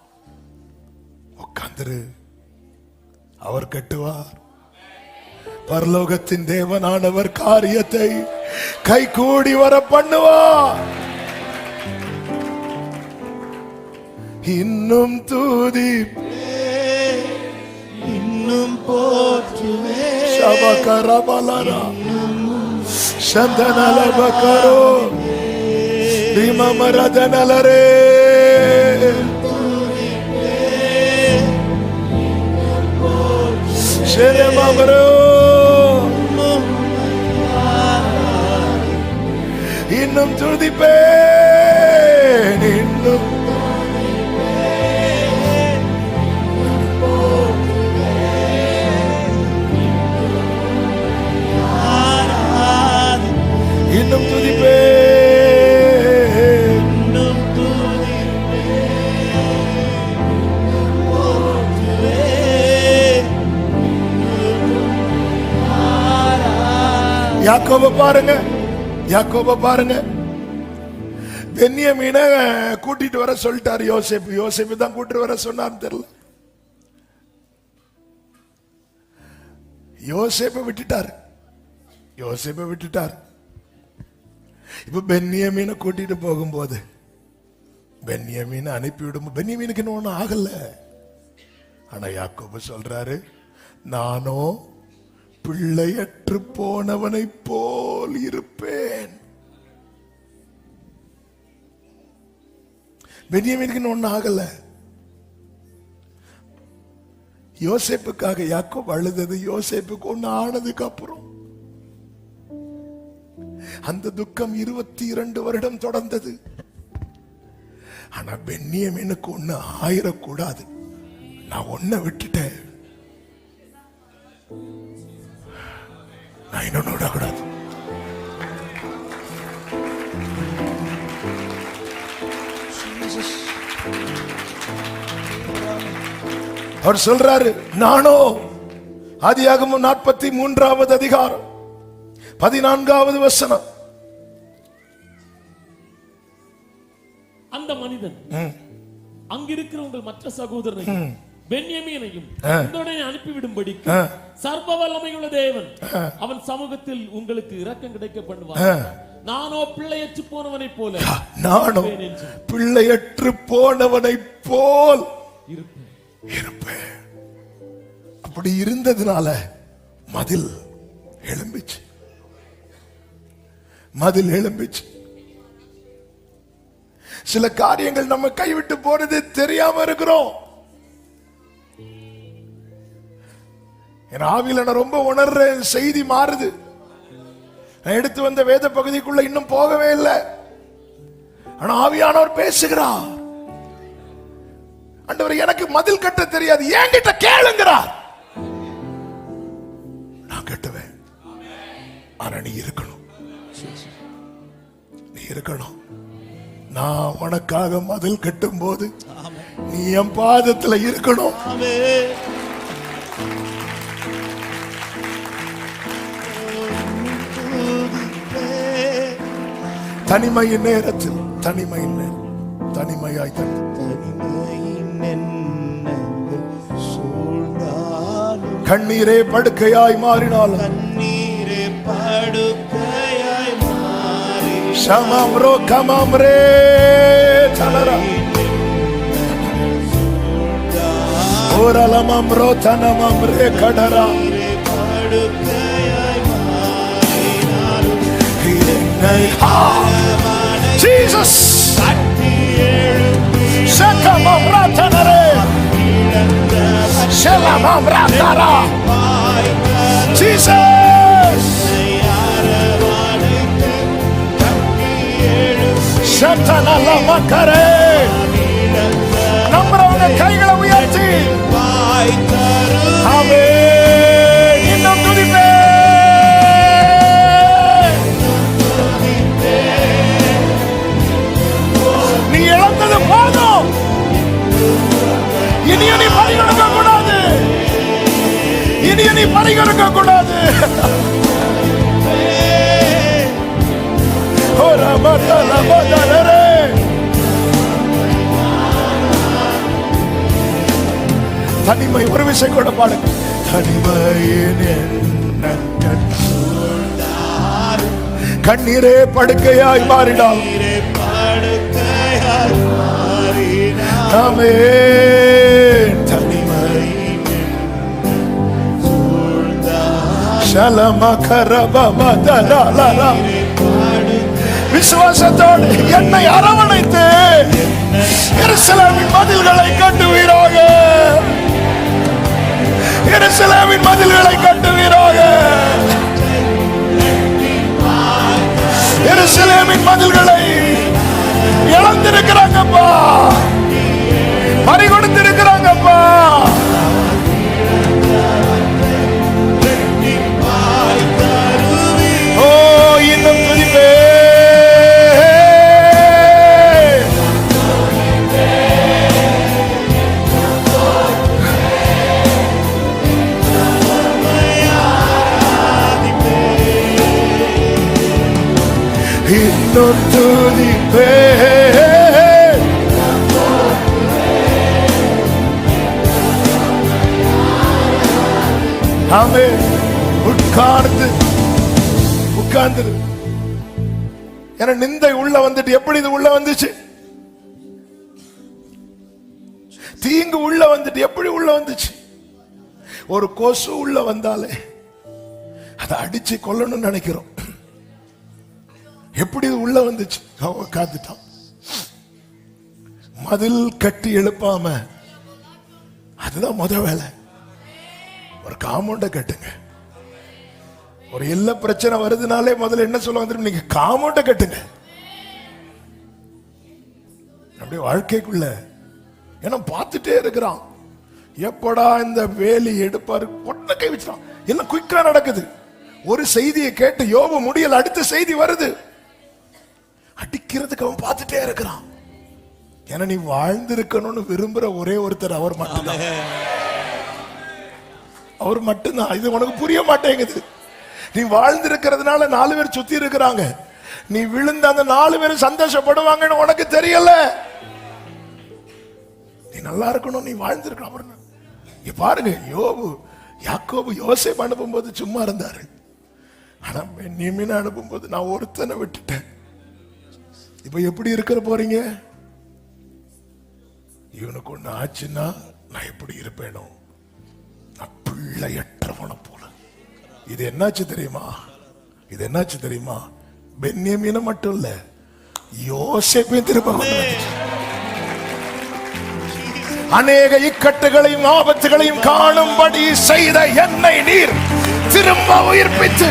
Speaker 3: உட்கார்ந்துரு, அவர் கட்டுவார். பரலோகத்தின் தேவனானவர் காரியத்தை கை கூடி வர பண்ணுவார். இன்னும் தூதி,
Speaker 2: இன்னும் போற்றுவே,
Speaker 3: சபகரபலரா சந்தனலபகரோ ரிமமரதனலரே ஷெரமபரோ இன்னும் துதிப்பேன், இன்னும் இன்னும் துதிப்பேன்,
Speaker 2: இன்னும் போற்றுவே.
Speaker 3: யாக்கோப பாருங்க, யாக்கோப பாருங்க. பென்யமீனை கூட்டிட்டு வர சொல்லிட்டாரு யோசேப்பு. யோசேப்பு தான் கூட்டிட்டு வர சொன்னான்னு தெரியல. யோசேப்பை விட்டுட்டாரு, யோசேப்பை விட்டுட்டாரு. இப்ப பென்யமீனை கூட்டிட்டு போகும்போது, பென்யமீனை அனுப்பிவிடும். பென்யமீனுக்கு இன்னும் ஒண்ணும் ஆகல. ஆனா யாக்கோபு சொல்றாரு, நானோ பிள்ளையற்று போனவனை போல் இருப்பேன். பென்யமீனுக்கு இன்னும் ஒண்ணும் ஆகல. யோசேப்புக்காக யாக்கோபு அழுதது யோசேப்புக்கு ஒண்ணு ஆனதுக்கு அப்புறம். அந்த துக்கம் 22 வருடம் தொடர்ந்தது. ஆனா பென்யமீனுக்கு ஒண்ணு ஆயிரக்கூடாது. நான் ஒன்ன விட்டுட்டேன், நான் இன்னொன்னு விடக்கூடாது. அவர் சொல்றாரு, நானோ ஆதியாகமம் 43வது அதிகாரம் 14வது வசனம்.
Speaker 4: அந்த மனிதன் அங்கிருக்கிற உங்கள் மற்ற சகோதரனை பென்யமீனையும் உடனே அனுப்பிவிடும்படி சர்வ வல்லமையுள்ள தேவன் அவன் சமூகத்தில் உங்களுக்கு இரக்கம் கிடைக்க பண்ணுவார். நானோ பிள்ளையற்று போனவனை போல,
Speaker 3: நானோ பிள்ளையற்று போனவனை போல் இருப்பேன். அப்படி இருந்ததுனால மதில் எழும்பிச்சு. மதில் எழும்பிச்சு. சில காரியங்கள் நம்ம கைவிட்டு போறது தெரியாம இருக்கிறோம். என் ஆவியில நான் ரொம்ப உணர்றேன், செய்தி மாறுது. நான் எடுத்து வந்த வேத பகுதிக்குள்ள இன்னும் போகவே இல்லை. ஆனா ஆவியானவர் பேசுகிறார். ஆண்டவர் எனக்கு மதில் கட்ட தெரியாது, என்கிட்ட கேளுங்கிறார். நான் கட்டுவேன். ஆனா நீ இருக்கணும், நீ இருக்கணும். நான் உனக்காக மதில் கட்டும் போது நீ என் பாதத்துல இருக்கணும். தனிமையின் நேரத்தில் தனிமையாய் கண்ணீரே படுக்கையாய் மாறினாலும் சமம்ரோ கமம்ரே தலரா ஓரலமம்ரோ தனமம்ரே கடரா Jesus Sekamamra tanare Selamamra tara Jesus Shatana lama kare நம்புறவங்க கைகளை உயர்த்தி ஆமென். இன்னும் துதிப்பே. நீ இழந்தது போதும். இனி நீ பரிகணிக்க கூடாது. இனி நீ பரிகணிக்க கூடாது. தனிமை ஒரு விஷயம் கூட பாடுங்க. கண்ணீரே படுக்கையாய் மாறினாள். ஆமென். தனிமை விசுவாசத்தோடு என்னை அரவணைத்து எருசலேமின் மதில்களை கட்டுவீராக. எருசலேமின் மதில்களை கட்டுவீராக. எருசலேமின் மதில்களை இழந்திருக்கிறாங்கப்பா, பறி கொடுத்திருக்கிறாங்கப்பா. ஓ இன்னும் துதிப்பே. இன்னும் துதிப்பே. ஆமென். உட்கார்ந்து ஏன்னா நிந்தை உள்ள வந்துட்டு எப்படி இது உள்ள வந்துச்சு? தீங்கு உள்ள வந்துட்டு எப்படி உள்ள வந்துச்சு? ஒரு கொசு உள்ள வந்தாலே அதை அடிச்சு கொல்லணும்னு நினைக்கிறோம். எப்படி இது உள்ள வந்துச்சு? காத்துட்டான். மதில் கட்டி எழுப்பாம, அதுதான் முதல் வேலை. ஒரு காம்பவுண்ட கட்டுங்க. ஒரு எல்லா பிரச்சனை வருதுனாலே முதல்ல என்ன சொல்லுவாங்க? நீங்க காம்பவுண்ட கட்டுங்க. அப்படியே வாழ்க்கைக்குள்ள ஏன்னா பார்த்துட்டே இருக்கிறான். எப்படா இந்த வேலி எடுப்பாரு, பொண்ணை கை வச்சிடான். என்ன குயிக்கா நடக்குது. ஒரு செய்தியை கேட்டு யோபு முடியல, அடுத்த செய்தி வருது. அடிக்கிறதுக்கு அவன் பார்த்துட்டே இருக்கிறான். ஏன்னா நீ வாழ்ந்திருக்கணும்னு விரும்புற ஒரே ஒருத்தர் அவர் மட்டும்தான். அவர் மட்டும்தான். இது உனக்கு புரிய மாட்டேங்குது. நீ வாழ்ந்திருக்கிறதுனால 4 பேர் சுத்தி இருக்கிறாங்க. நீ விழுந்த அந்த 4 பேரும் சந்தோஷப்படுவாங்கன்னு உனக்கு தெரியல. நீ நல்லா இருக்கணும், நீ வாழ்ந்திருக்கணும். பாருங்க, யாக்கோபு யோசேப்பு அனுப்பும் போது சும்மா இருந்தாரு. ஆனா பென்யமீனை அனுப்பும் போது நான் ஒருத்தனை விட்டுட்டேன். இப்ப எப்படி இருக்கிற போறீங்க? இவனுக்கு ஒண்ணு ஆச்சுன்னா நான் எப்படி இருப்பேனோ, நான் பிள்ளையற்றவன போல. இது என்னாச்சு தெரியுமா?
Speaker 1: பென்யமீன மட்டும் இல்ல, யோசேப்பையும் திரும்ப கொண்டு வந்துச்சு. அநேக இக்கட்டுகளையும் ஆபத்துகளையும் காணும்படி செய்த என்னை நீர் திரும்ப உயிர்ப்பித்து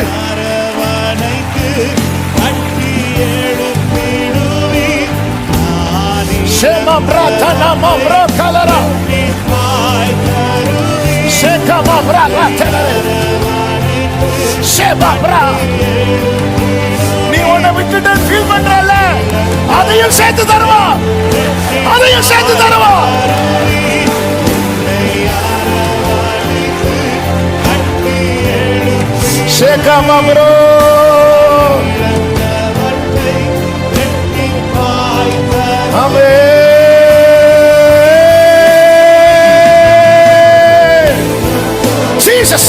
Speaker 1: நீ உன்னை விட்டுட்டு ஃபீல் பண்றல, அதையும் சேர்த்து தருவா, அதையும் சேர்த்து தருவா. Shekama bro, Amen. Jesus.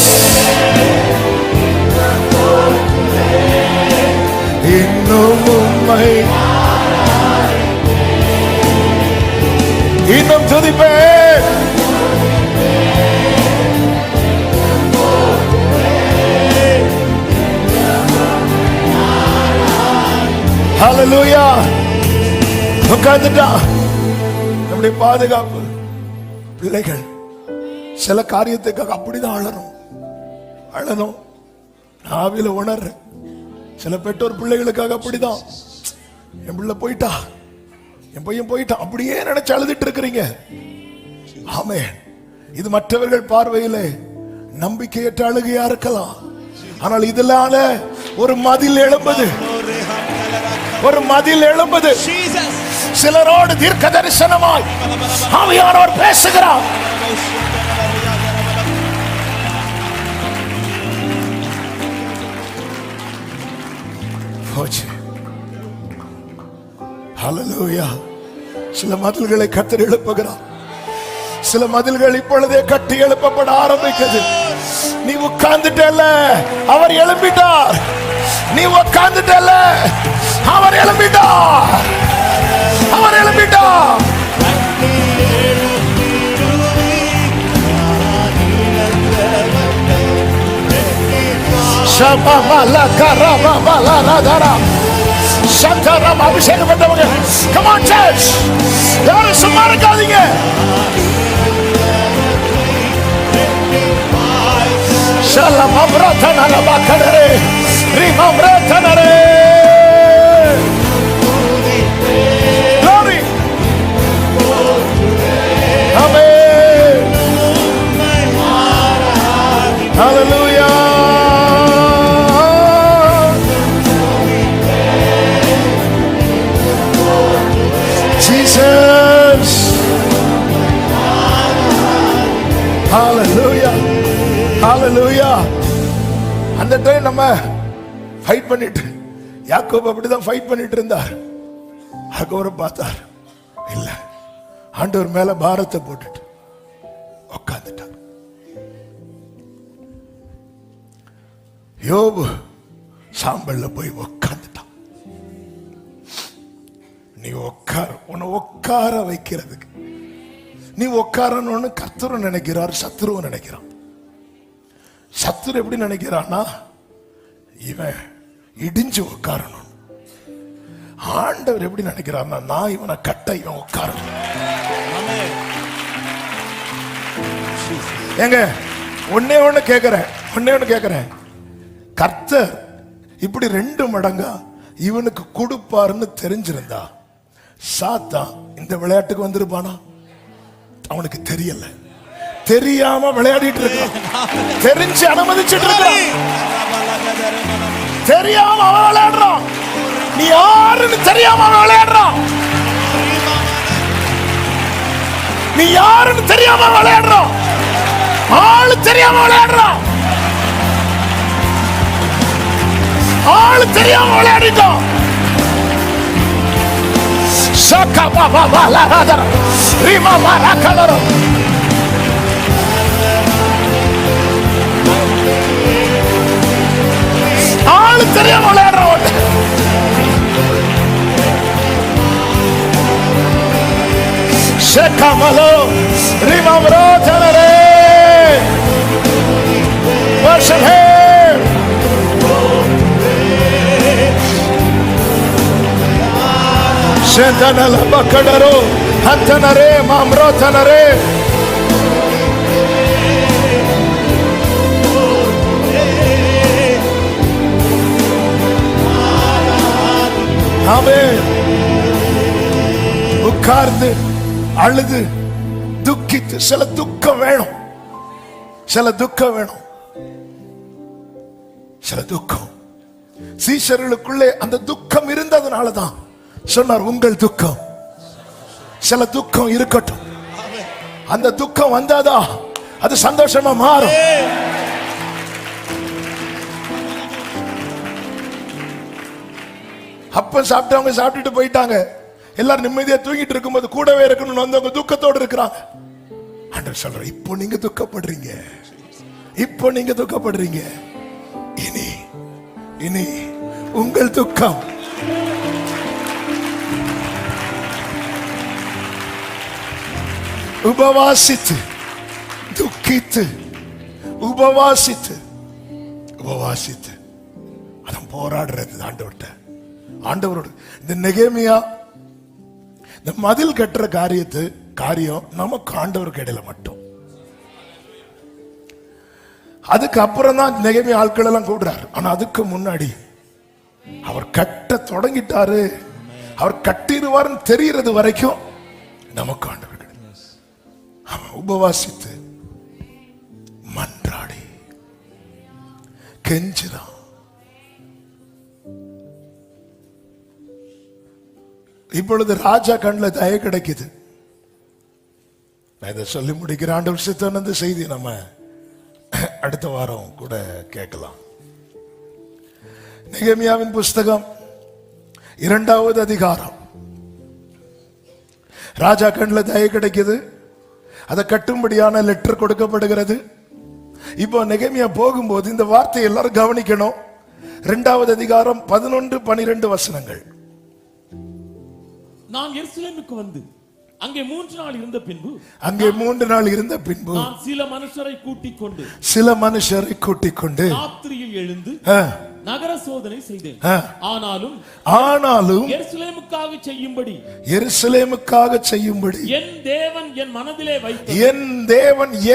Speaker 1: இன்னும் துதிப்பேன். ஹல்லேலூயா. உட்கார்ந்துட்டா நம்முடைய பாதுகாப்பு. பிள்ளைகள் சில காரியத்துக்காக அப்படிதான் அழணும். ஆவியில உணர்ற சில பெற்றோர் பிள்ளைகளுக்காக அப்படிதான், என் பிள்ளை போயிட்டா, என் பையன் போயிட்டான், அப்படியே நினைச்சு அழுதுட்டு இருக்கிறீங்க. ஆமென். இது மற்றவர்கள் பார்வையில நம்பிக்கையற்ற அழுகையா இருக்கலாம். ஆனால் இதனால ஒரு மதில் எழும்புது, ஒரு மதில் எழும்புது. சிலரோடு தீர்க்க தரிசனமாய் ஆவியானவர் பேசுகிறார். ஹல்லேலூயா. சில மதில்களை கர்த்தர் எழுப்புகிறார். சில மதில்கள் இப்பொழுதே கட்டி எழுப்பப்பட ஆரம்பிக்கிறது. நீ உட்கார்ந்துட்டல, அவர் எழும்பிட்டார். நீ உட்கார்ந்துட்டல, அவர் எழும்பிட்டார். அவர் எழும்பிட்டார். அபிஷேகம் பெற்றவங்க, come on church, யாரும் சும்மா இருக்காதீங்க. ஷலம் அம்ரதனல பக்கடரே ரிமம்ரதனரே. glory, amen, hallelujah. Jesus, hallelujah, hallelujah. அந்த டைம் நம்ம ஃபைட் பண்ணிட்டு, யாக்கோபு அப்படிதான் ஃபைட் பண்ணிட்டு இருந்தார். யாக்கோபு பார்த்தார், இல்ல ஆண்டவர் மேல பாரத்தை போட்டுட்டு உட்கார்ந்துட்டார். யோபு சாம்பல்ல போய் உட்கார்ந்துட்டான். நீ உட்கார, உன்னை உட்கார வைக்கிறதுக்கு, நீ உட்காரணும்னு கர்த்தரும் நினைக்கிறார், சத்துருவும் நினைக்கிறான். சத்துரு எப்படி நினைக்கிறான்னா, இவன் இடிஞ்சு உட்காரணும். ஆண்டவர் எப்படி நினைக்கிறார்னா, நான் இவனை கட்ட, இவன் உட்காரணும். ஏங்க ஒன்னே ஒண்ணு கேக்குறேன், கர்த்தர் இப்படி 2 மடங்கா இவனுக்கு கொடுப்பாருன்னு தெரிஞ்சிருந்தா சாத்தான் இந்த விளையாட்டுக்கு வந்திருப்பானா? அவனுக்கு தெரியல, தெரியாம விளையாடிட்டு இருக்கான், தெரிஞ்சு அனுமதிச்சுட்டு இருக்கான், தெரியாம அவன் விளையாடுறான். நீ யாருன்னு தெரியாம அவன் விளையாடுறான், நீ யாருன்னு தெரியாம விளையாடுறான், ஆளு தெரியாம விளையாடுறான், ஆளு தெரியாம விளையாடிட்டான். சக்கா பாபா பாலா ராதர ரிமா மாரா கலரோ. ஆளு தெரியாம விளையாடுறவன். ஷேகமலோ ரிமம்ரோ தலரே worship him.
Speaker 3: செந்தனல பக்கடரோ ஹந்தனரே மாம்ரோ தனரே. ஆமென். உட்கார்ந்து அழுது துக்கித்து, சில துக்கம் வேணும், சில துக்கம் வேணும், சில துக்கம். சீஷர்களுக்குள்ளே அந்த துக்கம் இருந்ததுனாலதான் சொன்னார், உங்கள் துக்கம், சில துக்கம் இருக்கட்டும். அந்த துக்கம் வந்தாதா அது சந்தோஷமா மாறும். அப்ப சாப்பிட்டவங்க சாப்பிட்டுட்டு போயிட்டாங்க. எல்லாரும் நிம்மதியா தூங்கிட்டு இருக்கும்போது கூடவே இருக்கணும்னு வந்தவங்க துக்கத்தோடு இருக்கிறாங்க. ஆண்டவர் சொல்ற, இப்போ நீங்க துக்கப்படுறீங்க, இப்போ நீங்க துக்கப்படுறீங்க, இனி இனி உங்கள் துக்கம் உபவாசித்து துக்கித்து உபவாசித்து உபவாசித்து அதான் போராடுறது ஆண்டவர்கிட்ட. ஆண்டவரோடு இந்த நெகேமியா இந்த மதில் கட்டுற காரியம் நமக்கு ஆண்டவருக்கு இடையில மட்டும். அதுக்கு அப்புறம் தான் நெகேமியா ஆட்கள் எல்லாம் கூடுறாரு. ஆனா அதுக்கு முன்னாடி அவர் கட்ட தொடங்கிட்டாரு. அவர் கட்டிடுவார்னு தெரிகிறது வரைக்கும் நமக்கு ஆண்டவர் உபவாசித்து மன்றாடி கெஞ்சிறான். இப்பொழுது ராஜா கண்ணில் தய கிடைக்குது. நான் இதை சொல்லி முடிக்கிற ஆண்டவர் சித்தம் செய்தி நம்ம அடுத்த வாரம் கூட கேட்கலாம். நெகேமியாவின் புஸ்தகம் 2வது அதிகாரம். ராஜா கண்ணில் தய கிடைக்குது. அதை கட்டும்படியான லெட்டர் கொடுக்கப்படுகிறது. இப்போ நெகேமியா போகும்போது இந்த வார்த்தையை எல்லாரும் கவனிக்கணும். 2வது அதிகாரம் 11-12 வசனங்கள்.
Speaker 4: நான் எருசலேமுக்கு வந்து அங்கே 3 நாள் இருந்த பின்பு நான் சில மனுஷரை கூட்டிக் கொண்டு ராத்திரியில் எழுந்து நகர சோதனை செய்தேன். ஆனாலும் எருசலேமுக்காக செய்யும்படி என் தேவன்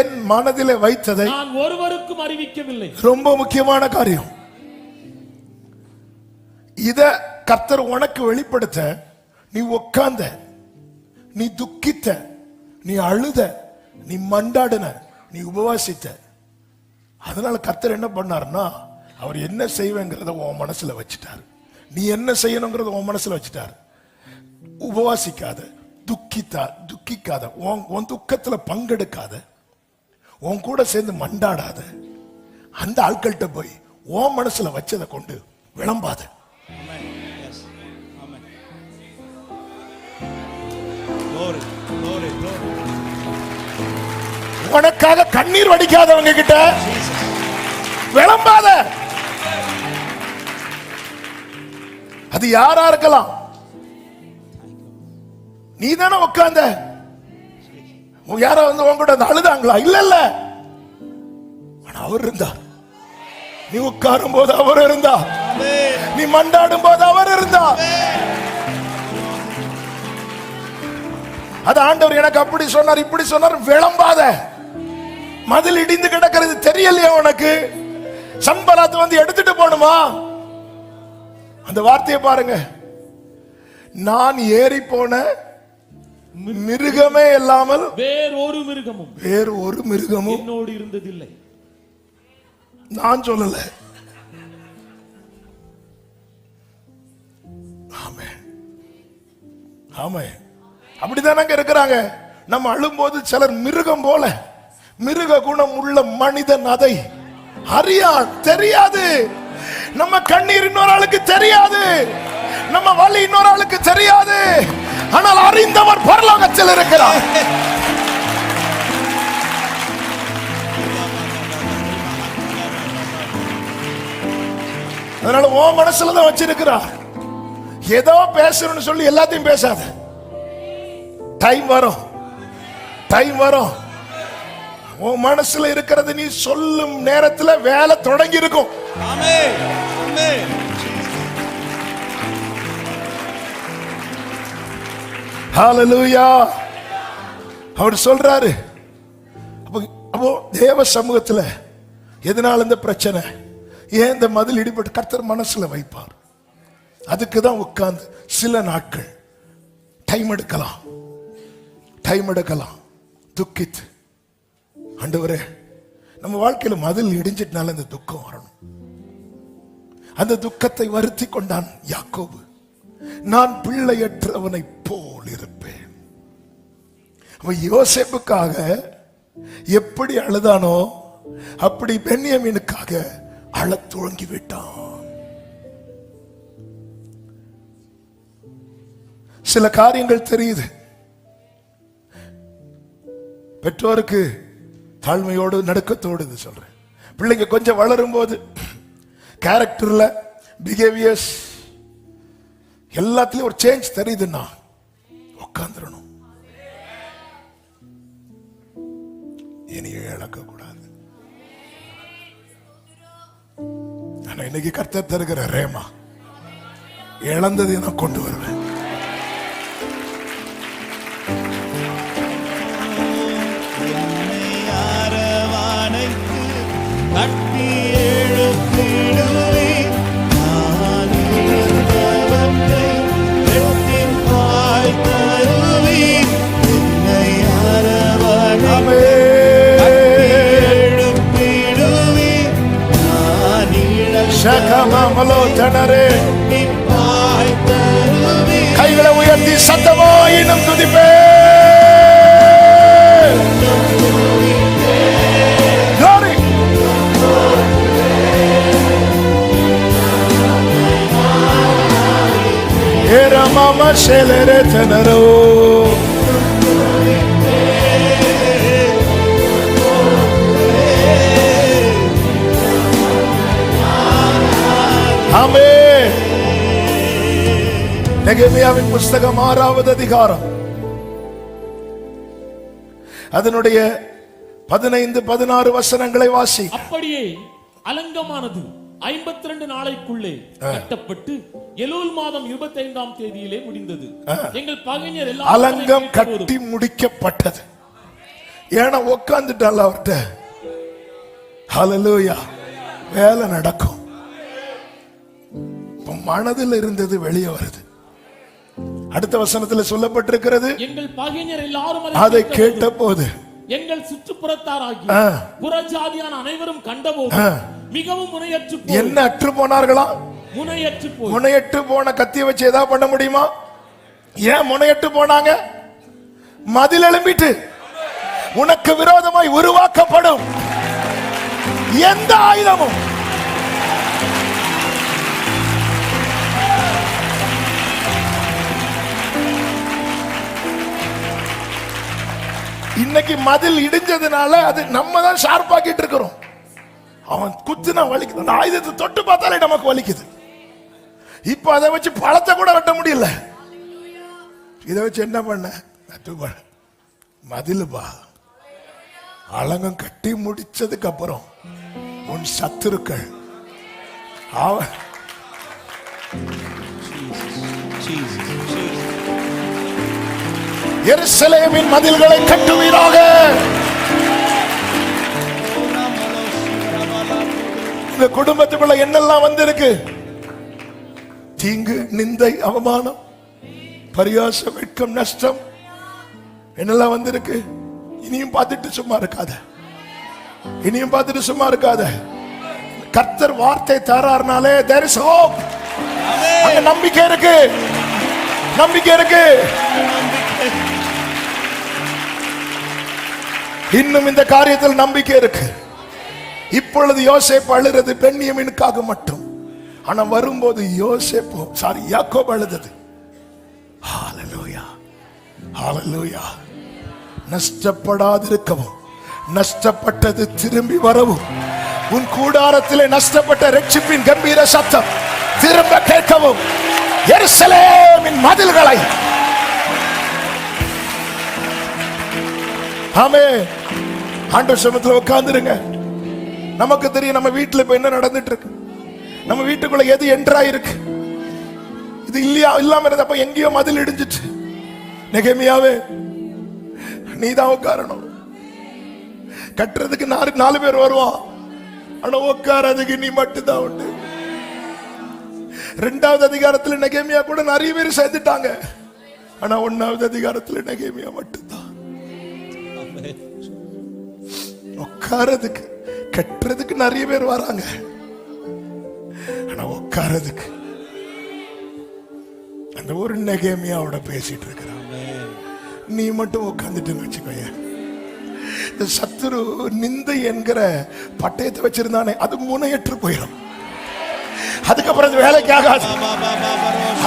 Speaker 4: என் மனதிலே வைத்ததை நான் ஒருவருக்கும் அறிவிக்கவில்லை.
Speaker 3: ரொம்ப முக்கியமான காரியம். இத கர்த்தர் உனக்கு வெளிப்படுத்த, நீ உட்கார்ந்த, நீ துக்கித்த, நீ அழுத, நீ மண்டாடின, நீ உபவாசித்த. அதனால கர்த்தர் என்ன பண்ணாருன்னா, அவர் என்ன செய்வேங்கிறத உன் மனசுல வச்சுட்டாரு. நீ என்ன செய்யணுங்கிறத உன் மனசுல வச்சுட்டாரு. உபவாசிக்காத, துக்கிக்காத, உன் துக்கத்துல பங்கெடுக்காத, உன் கூட சேர்ந்து மண்டாடாத, அந்த ஆட்கள்கிட்ட போய் உன் மனசுல வச்சதை கொண்டு விளம்பாத. உனக்காக கண்ணீர் வடிக்காதவங்க கிட்ட விளம்பாத. அது யாரா இருக்கலாம். நீ தானே உட்கார்ந்த, யாரோ வந்து உங்ககிட்ட அழுதாங்களா? இல்ல, ஆனா அவர் இருந்தார். நீ உட்காரும் போது அவர் இருந்தார், நீ மண்டாடும் போது அவர் இருந்தார். அது ஆண்டவர் எனக்கு அப்படி சொன்னார், இப்படி சொன்னார். விளம்பாத. மதில் இடிந்து கிடக்கிறது தெரியலையா உனக்கு? சன்பலாத்து வந்து எடுத்துட்டு போணுமா? அந்த வார்த்தையை பாருங்க. நான் ஏறி போன மிருகமே இல்லாமல்
Speaker 4: வேறொரு மிருகமும்
Speaker 3: என்னோடு இருந்ததில்லை. நான் சொல்லல. ஆமென், ஆமென். அப்படிதானங்க இருக்கிறாங்க. நம்ம அழும்போது சிலர் மிருகம் போல, மிருக குணம் உள்ள மனிதன் அதை தெரியாது. நம்ம கண்ணீர் இன்னொரு ஆளுக்கு தெரியாது, நம்ம வலி இன்னொரு ஆளுக்கு தெரியாது. ஆனால் அறிந்தவர் பரலோகத்தில் இருக்கிறார். அதனால உன் மனசுலதான் வச்சிருக்கிறார். ஏதோ பேசணும்னு சொல்லி எல்லாத்தையும் பேசாத. டைம் வரும். உன் மனசுல இருக்கிறது நீ சொல்லும் நேரத்துல வேலை தொடங்கி இருக்கும். ஹalleluya. அவர் சொல்றாரு, அப்போ தேவ சமூகத்துல எதனால இந்த பிரச்சனை, ஏன் இந்த மதில் இடிபட்டு, கர்த்தர் மனசுல வைப்பார். அதுக்கு தான் உட்கார்ந்து சில நாட்கள் டைம் எடுக்கலாம் துக்கித்து, ஆண்டவரே நம்ம வாழ்க்கையில மதில் இடிஞ்சிட்டனால இந்த துக்கம் வரணும். அந்த துக்கத்தை வருத்தி கொண்டான் யாக்கோபு. நான் பிள்ளையற்றவனை போல் இருப்பேன். அவன் யோசேப்புக்காக எப்படி அழுதானோ அப்படி பென்யமீனுக்காக அழத் துவங்கி விட்டான். சில காரியங்கள் தெரியுது. பெற்றோருக்கு தாழ்மையோடு நடுக்கத்தோடு இது சொல்றேன். பிள்ளைங்க கொஞ்சம் வளரும் போது கேரக்டர்ல, பிஹேவியர்ஸ் எல்லாத்துலயும் ஒரு சேஞ்ச் தெரியுதுன்னா உட்கார்ந்துடணும். இனியே இழக்க கூடாது. ஆனா இன்னைக்கு கர்த்தர் தருகிற ரேமா, இழந்ததை நான் கொண்டு வருவேன். கைகளை உயர்த்தி சத்தமோ இன்னும் துதிப்பே. Mama shelere tenero ஆமென். நெகேமியாவின் புஸ்தகம் 6வது அதிகாரம் அதனுடைய 15-16 வசனங்களை வாசி.
Speaker 4: அப்படியே அலங்கமானது 52 நாளைக்குள்ளே கட்டப்பட்டு எலூல் மாதம் 25ஆம் தேதியிலே முடிந்தது. எங்கள் பகைஞர் எல்லாம்
Speaker 3: அலங்கம் கட்டி முடிக்கப்பட்டது. ஏன்னா உட்கார்ந்துட்டால அவர்கிட்ட. ஹல்லேலூயா. வேலை நடக்கும். மனதில் இருந்தது வெளியே வருது. அடுத்த வசனத்தில் சொல்லப்பட்டிருக்கிறது,
Speaker 4: எங்கள் பகைஞர் எல்லாரும்
Speaker 3: அதை கேட்ட போது,
Speaker 4: எங்கள் சுற்றுப்புறத்தாராகி புறஜாதியான அனைவரும் கண்டபோது மிகவும் முனையற்று
Speaker 3: என்ன அற்று போனார்களாம்? முனையற்று போன கத்திய வச்சு ஏதாவது பண்ண முடியுமா? ஏன் முனையற்று போனாங்க? மதில் எழும்பிட்டு உனக்கு விரோதமாய் உருவாக்கப்படும் எந்த ஆயுதமும் இன்னைக்கு மதில் இடிஞ்சதுனால அது நம்ம தான் ஷார்ப்பாக்கிட்டு இருக்கிறோம். அவன் குத்துனா வலிக்குது. அந்த ஆயுதத்தை தொட்டு பார்த்தாலே நமக்கு வலிக்குது. இப்ப அதை வச்சு பழத்தை கூட வெட்ட முடியல. இதை வச்சு என்ன பண்ண? மதிலுப்பா. அலங்கம் கட்டி முடிச்சதுக்கு அப்புறம் உன் சத்துருக்கள் எருசலேமின் மதில்களை கட்டுவீராக. இந்த குடும்பத்துக்குள்ள என்னெல்லாம் வந்திருக்கு? தீங்கு, நிந்தை, அவமானம், பரியாசம், வெட்கம், நஷ்டம் என்னெல்லாம் வந்திருக்கு. இனியும் பார்த்துட்டு சும்மா இருக்காத. இனியும் பார்த்துட்டு சும்மா இருக்காத. கர்த்தர் வார்த்தை தரார்னாலே there is hope. அங்க நம்பிக்கை இருக்கு. நம்பிக்கை இருக்கு. இன்னும் இந்த காரியத்தில் நம்பிக்கை இருக்கு. இப்பொழுது யோசேப்பு அழுறது பென்யமீனுக்காக மட்டும். ஆனா வரும்போது யாக்கோபு அழுதது. ஹல்லேலூயா, ஹல்லேலூயா. நஷ்டப்படாதிருக்கவும், நஷ்டப்பட்டது திரும்பி வரவும், உன் கூடாரத்திலே நஷ்டப்பட்ட ரட்சிப்பின் கம்பீர சத்தம் திரும்ப கேட்கவும், எருசலேமின் மதில்களை ஆமென். ஆண்டவர் சமூகத்தில் உட்கார்ந்துருங்க. நமக்கு தெரியும் நம்ம வீட்டுல இப்ப என்ன நடந்துட்டு இருக்கு. நம்ம வீட்டுக்குள்ள எது என்ட்ரா இருக்கு. இது இல்லையா? இல்லாம இருந்தப்ப எங்கேயோ மதில் இடிஞ்சிட்டு
Speaker 1: நெகேமியாவே நீதான் உட்காரணும். கட்டுறதுக்கு 4 பேர் வருவான், ஆனா உட்காரதுக்கு நீ மட்டும்தான் உண்டு. 2வது அதிகாரத்தில் நெகேமியா கூட நிறைய பேர் சேர்ந்துட்டாங்க, ஆனா 1வது அதிகாரத்தில் நெகேமியா மட்டும்தான். உட்காரதுக்கு கட்டுறதுக்கு நிறைய பேர் வராங்க, ஆனா உட்காரதுக்கு அந்த ஒரு நெகேமியாவோட பேசிட்டு இருக்கிறான். நீ மட்டும் உட்கார்ந்துட்டு வச்சுக்கோய. இந்த சத்துரு நிந்தை என்கிற பட்டயத்தை வச்சிருந்தானே, அது முனையற்று போயிடும். அதுக்கப்புறம் அது வேலைக்கு ஆகாது.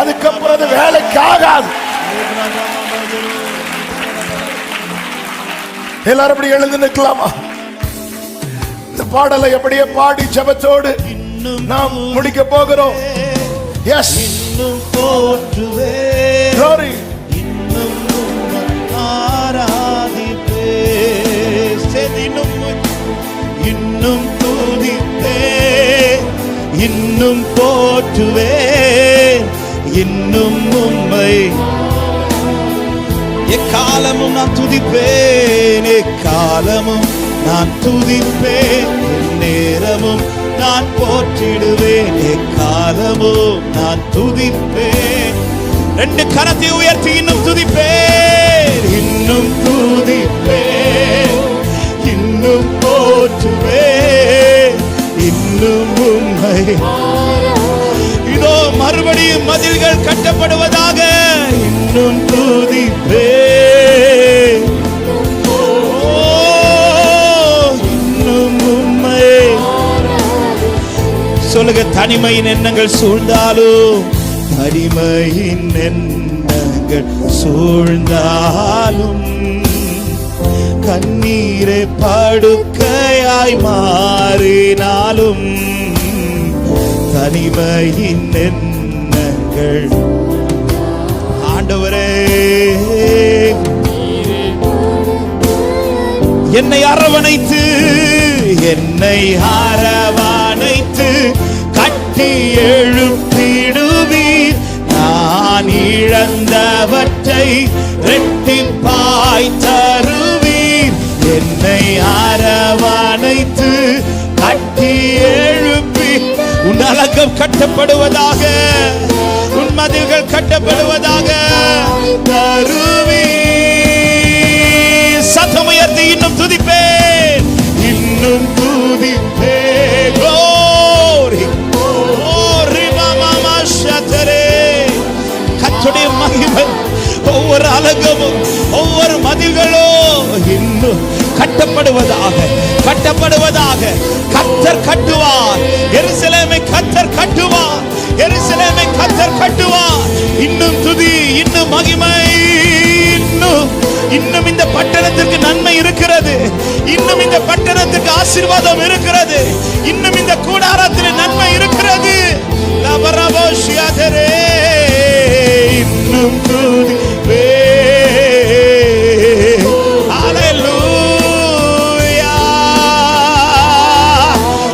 Speaker 1: அதுக்கப்புறம் அது வேலைக்கு ஆகாது. எல்லாரும் அப்படி எழுந்து நிற்கலாமா? இந்த பாடலை அப்படியே பாடி ஜெபத்தோடு நாம் முடிக்க போகிறோம். எஸ்,
Speaker 5: இன்னும் போற்றுவே,
Speaker 1: glory,
Speaker 5: இன்னும் ஆராதிப்பே, இன்னும் துதிப்பே, இன்னும் போற்றுவே, இன்னும் உம்மை எக்காலமும் நான் துதிப்பேன், எக்காலமும் நான் துதிப்பேன், நேரமும் நான் போற்றிடுவேன், எக்காலமும் நான் துதிப்பேன். 2 கரத்தை உயர்த்தி இன்னும் துதிப்பேன், இன்னும் துதிப்பேன், இன்னும் போற்றுவேன், இன்னும் உம்மை. இதோ மறுபடியும் மதில்கள் கட்டப்படுவதாக, இன்னும் துதிப்பேன், இன்னும் உம்மை. சொல்லுங்க, தனிமையின் எண்ணங்கள் சூழ்ந்தாலும், தனிமையின் எண்ணங்கள் சூழ்ந்தாலும், கண்ணீரை படுக்கையாய் மாறினாலும், தனிமையின் எண்ணங்கள் ஆண்டவரே என்னை அரவணைத்து, என்னை அரவணைத்து கட்டி எழுப்பிடுவீர், நான் இழந்தவற்றை இரட்டிப்பாய் தருவீர். என்னை அரவணைத்து கட்டி எழுப்பி, உன் அலங்கம் கட்டப்படுவதாக, உன் மதில்கள் கட்டப்படுவதாக தருவீர். சத்தம் உயர்த்தி இன்னும் துதிப்பேன், இன்னும் துதிப்பேன். glory, glory mama shatare. கர்த்தருடைய மகிமை ஒவ்வொரு அலங்கமும் ஒவ்வொரு மதில்களும் இன்னும் கட்டப்படுவதாக, கட்டப்படுவதாக. கர்த்தர் கட்டுவார் எருசலேமை, கர்த்தர் கட்டுவார் எருசலேமை, கர்த்தர் கட்டுவார். இன்னும் துதி, இன்னும் மகிமை, இன்னும் இந்த பட்டணத்திற்கு நன்மை இருக்கிறது, இன்னும் இந்த பட்டணத்திற்கு ஆசீர்வாதம் இருக்கிறது, இன்னும் இந்த கூடாரத்தில் நன்மை இருக்கிறது. லபரபோஷியாதரே, இன்னும் துதிப்பே. ஹல்லேலூயா.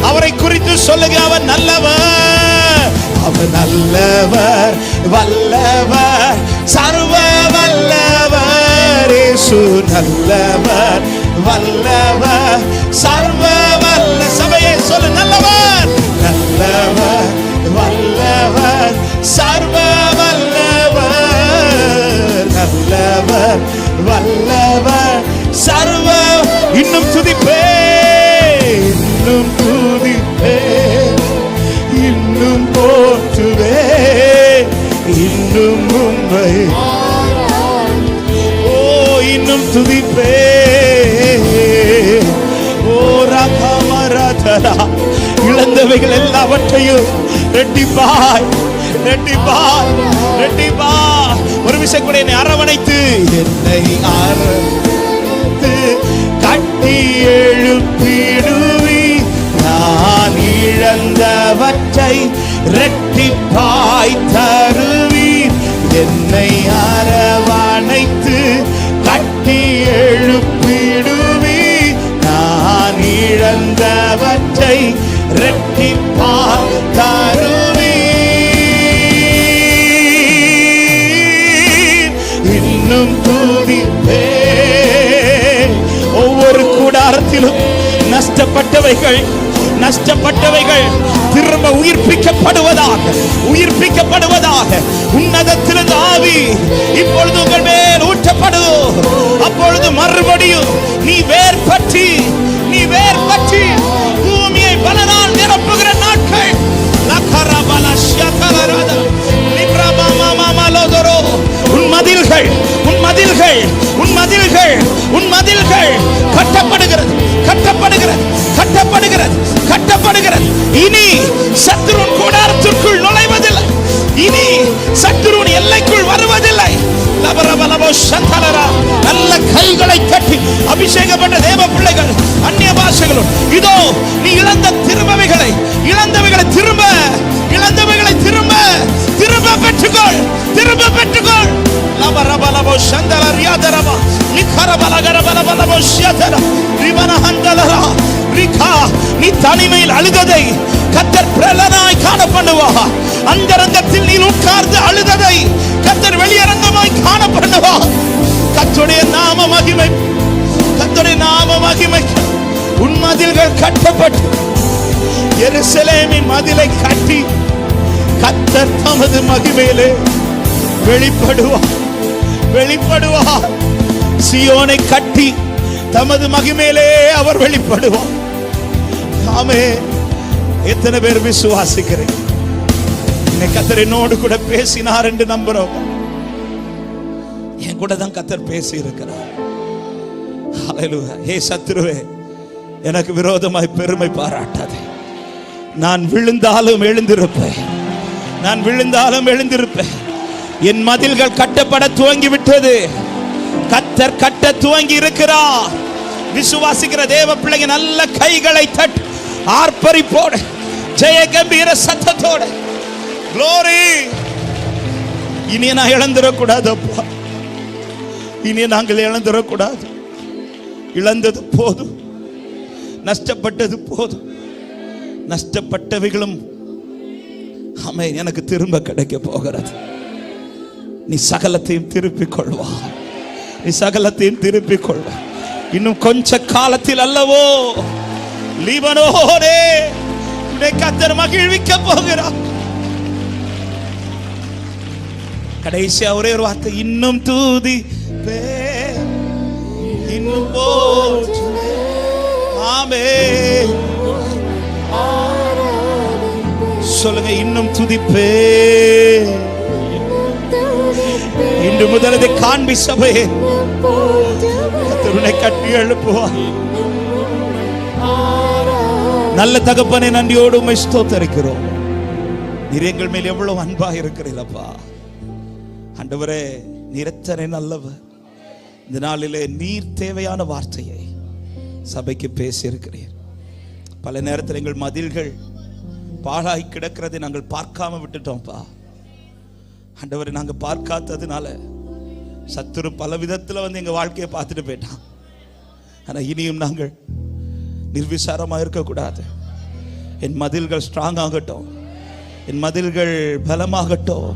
Speaker 5: அவரை குறித்து சொல்லுங்க, அவர் நல்லவர், அவர் நல்லவர், வல்லவர், சர்வ வல்லவர். இயேசு நல்லவர், வல்லவர், சர்வ வல்ல. சபையை சொல்லு, நல்லவர், நல்லவர், வல்லவர், சர்வ வல்லவர், நல்லவர், வல்லவர், சர்வ. இன்னும் துதிப்பே, இன்னும் துதிப்பே, இன்னும் போற்றுவே, இன்னும் உம்மை. ஓ, இன்னும் துதிப்பே. ஓ ரகமரதரா, இழந்தவைகள் எல்லாவற்றையும் ரெட்டிப்பாய், ரெட்டிப்பாய், ரெட்டிப்பாய். ஒரு விஷயம் கூட, என்னை அரவணைத்து, என்னை அரவணைத்து கட்டி எழுப்பிடுவி, நான் இழந்தவற்றை ரெட்டிப்பாய் தருவீர். என்னை அரவணைத்து கட்டி எழுப்பிடுவி, நான் இழந்தவற்றை ரெட்டிப்பாய் தருவீர். இன்னும் துதிப்பே. ஒவ்வொரு கூடாரத்திலும் நஷ்டப்பட்டவைகள் திரும்ப உயிர்ப்பிக்கப்படுவதாக உன்னதத்திலிருந்து ஆவி இப்பொழுது உங்கள் மேல் ஊற்றப்படும். அப்பொழுது மறுபடியும் நீ வேர் பற்றி பூமியை பலனால் நிரப்புகிற நாட்கள். உன் மதில்கள் கட்டப்படுகிறது. இனி சத்துருவின் கூடாரத்திற்குள் நுழைவதில்லை. இனி சத்துருவின் எல்லைக்குள் வருவதில்லை. நல்ல கைகளை கட்டி அபிஷேகப்பட்ட தேவ பிள்ளைகள் அந்நிய பாஷைகளும் இதோ நீ இழந்தவைகளை திரும்ப பெற்றுக்கொள். நீ தனிமையில் அழுததை கர்த்தர் பிரலனாய் காண பண்ணுவார். அந்தரங்கத்தில் நீ உட்கார்ந்து அழுததை கர்த்தர் வெளியரங்கமாய் காண பண்ணுவார். கர்த்தருடைய நாம மகிமை உன் மதில்கள் கட்டப்பட்டு எருசலேமின் மதிலை கட்டி கர்த்தர் தமது மகிமையிலே வெளிப்படுவார். சியோனை கட்டி தமது மகிமையிலே அவர் வெளிப்படுவார். ஆமென். எத்தனை பேர் விசுவாசிக்கிறேன்? கர்த்தர் என்னோடு கூட பேசினார் என்று நம்புறோம். என் கூட தான் கர்த்தர் பேசி இருக்கிறார். ஹல்லேலூயா. ஹே சத்துருவே, எனக்கு விரோதமாய் பெருமை பாராட்டாதே. நான் விழுந்தாலும் எழுந்திருப்பேன். என் மதில்கள் கட்டப்பட துவங்கி விட்டது. கர்த்தர் கட்ட துவங்கி இருக்கிறார். விசுவாசிக்கிற தேவ பிள்ளைங்க நல்ல கைகளை தட்டி ஆர்ப்பரிப்போட ஜெய கம்பீர சத்தத்தோட glory. இனி நான் இழந்துடக்கூடாது அப்பா. இனி நாங்கள் இழந்துடக்கூடாது. இழந்தது போதும், நஷ்டப்பட்டது போதும். நஷ்டப்பட்டவைகளும் ஆமென் எனக்கு திரும்ப கிடைக்க போகிறது. நீ சகலத்தையும் திருப்பிக் கொள்வா. இன்னும் கொஞ்ச காலத்தில் அல்லவோ லீபனோனே உன்னை கர்த்தர் மகிழ்விக்க போகிறார். கடைசியா ஒரே ஒரு வார்த்தை, இன்னும் துதிப்பே, இன்னும் போற்றுவே. ஆமென். சொல்லுங்க, இன்னும் துதிப்பே. இன்று முதல் இதை காண்பி சபையே, கர்த்தர் உன்னை கட்டி எழுப்புவார். நல்ல தகப்பனே, நன்றியோடு உம்மை ஸ்தோத்திரிக்கிறோம். நீர் எங்கள் மேல் எவ்வளவு அன்பா இருக்கிறீரப்பா. ஆண்டவரே, நீர் எத்தனை நல்லவர். இந்த நாளிலே நீர் தேவையான வார்த்தையை சபைக்கு பேசி இருக்கிறீர். பல நேரத்தில் எங்கள் மதில்கள் பாழாய் கிடக்கிறதை நாங்கள் பார்க்காம விட்டுட்டோம்ப்பா. ஆண்டவரை நாங்கள் பார்க்காததுனால சத்துரு பல விதத்தில் வந்து எங்கள் வாழ்க்கையை பார்த்துட்டு போயிட்டான். ஆனால் இனியும் நாங்கள் நிர்விசாரமாக இருக்கக்கூடாது. என் மதில்கள் ஸ்ட்ராங் ஆகட்டும், என் மதில்கள் பலமாகட்டும்.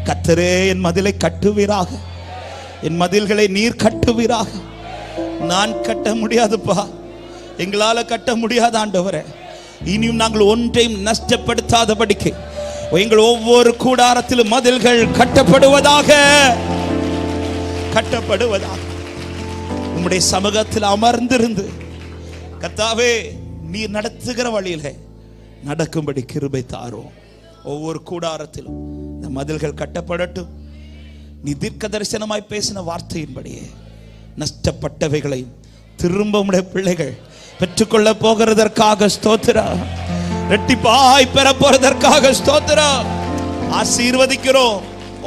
Speaker 5: கர்த்தரே என் மதிலை கட்டுவீராக, என் மதில்களை நீர் கட்டுவீராக. நான் கட்ட முடியாதுப்பா, எங்களால கட்ட முடியாத ஆண்டவரே. இனியும் நாங்கள் ஒன்றையும் நஷ்டப்படுத்தாதபடிக்கு எங்கள் ஒவ்வொரு கூடாரத்திலும் மதில்கள் கட்டப்படுவதாக. உம்முடைய சமூகத்தில் அமர்ந்திருந்து கர்த்தாவே நீர் நடத்துகிற வழியிலே நடக்கும்படி கிருபை தாரும். ஒவ்வொரு கூடாரத்திலும் இந்த மதில்கள் கட்டப்படட்டும். நீ தீர்க்க தரிசனமாய் பேசின வார்த்தையின்படியே நஷ்டப்பட்டவைகளை திரும்ப உம்முடைய பிள்ளைகள் பெற்றுக்கொள்ள போகிறதற்காக ஸ்தோத்திரம். இரட்டிப்பாய் பெற போறதற்காக ஸ்தோத்திரம். ஆசீர்வதிக்கிறோம்.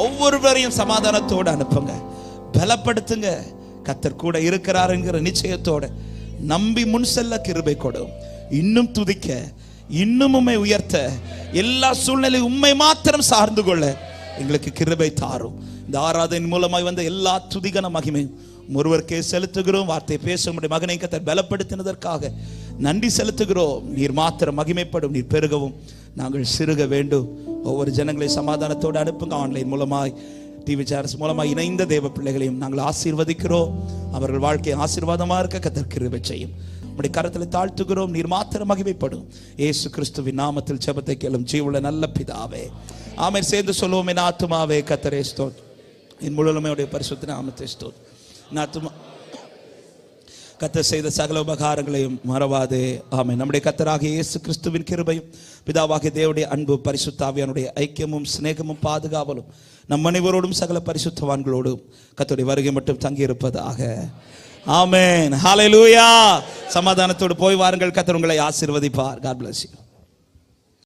Speaker 5: ஒவ்வொருவரையும் சமாதானத்தோடு அனுப்புங்க, பலப்படுத்துங்க. கர்த்தர் கூட இருக்கிறார் என்கிற நிச்சயத்தோடு நம்பி முன் செல்ல கிருபை கொடும். இன்னும் துதிக்க, இன்னும் உம்மை உயர்த்த, எல்லா சூழ்நிலையும் உம்மை மாத்திரம் சார்ந்து கொள்ள எங்களுக்கு கிருபை தாரும். இந்த ஆராதனை மூலமாய் வந்த எல்லா துதிகன மகிமையும் ஒருவருக்கே செலுத்துகிறோம். வார்த்தை பேச முடியும் மகனை கர்த்தர் பலப்படுத்தினதற்காக நன்றி செலுத்துகிறோம். நீர் மாத்திரம் மகிமைப்படும், நீர் பெருகவும் நாங்கள் சிறுக வேண்டும். ஒவ்வொரு ஜனங்களை சமாதானத்தோடு அனுப்புங்க. ஆன்லைன் மூலமாய் டிவி சேனல்ஸ் மூலமா இணைந்த தேவ பிள்ளைகளையும் நாங்கள் ஆசீர்வதிக்கிறோம். அவர்கள் வாழ்க்கை ஆசீர்வாதமா இருக்க கர்த்தர் கிருபை செய்யும். நம்முடைய கரத்தில் தாழ்த்துகிறோம். நீர் மாத்திரம் மகிமைப்படும். இயேசு கிறிஸ்துவின் நாமத்தில் ஜெபத்தை கேளும் ஜீவனுள்ள நல்ல பிதாவே, ஆமென். சேர்ந்து சொல்லுவோம். என் ஆத்துமாவே கர்த்தரை ஸ்தோத்திரம், என் முழுமையுடைய பரிசுத்த நாமத்தை ஸ்தோத்திரம். கர்த்தர் செய்த சகல உபகாரங்களையும் மறவாதே. ஆமென். நம்முடைய கர்த்தராகிய இயேசு கிறிஸ்துவின் கிருபையும் பிதாவாகிய தேவனுடைய அன்பு பரிசுத்த ஆவியானுடைய ஐக்கியமும் சிநேகமும் பாதுகாவலும் நம் அனைவரோடும் சகல பரிசுத்தவான்களோடும் கர்த்தருடைய வருகை மட்டும் தங்கி இருப்பதாக. ஆமென். ஹல்லேலூயா. சமாதானத்தோடு போய் வாருங்கள். கர்த்தர் உங்களை ஆசீர்வதிப்பார். God bless you.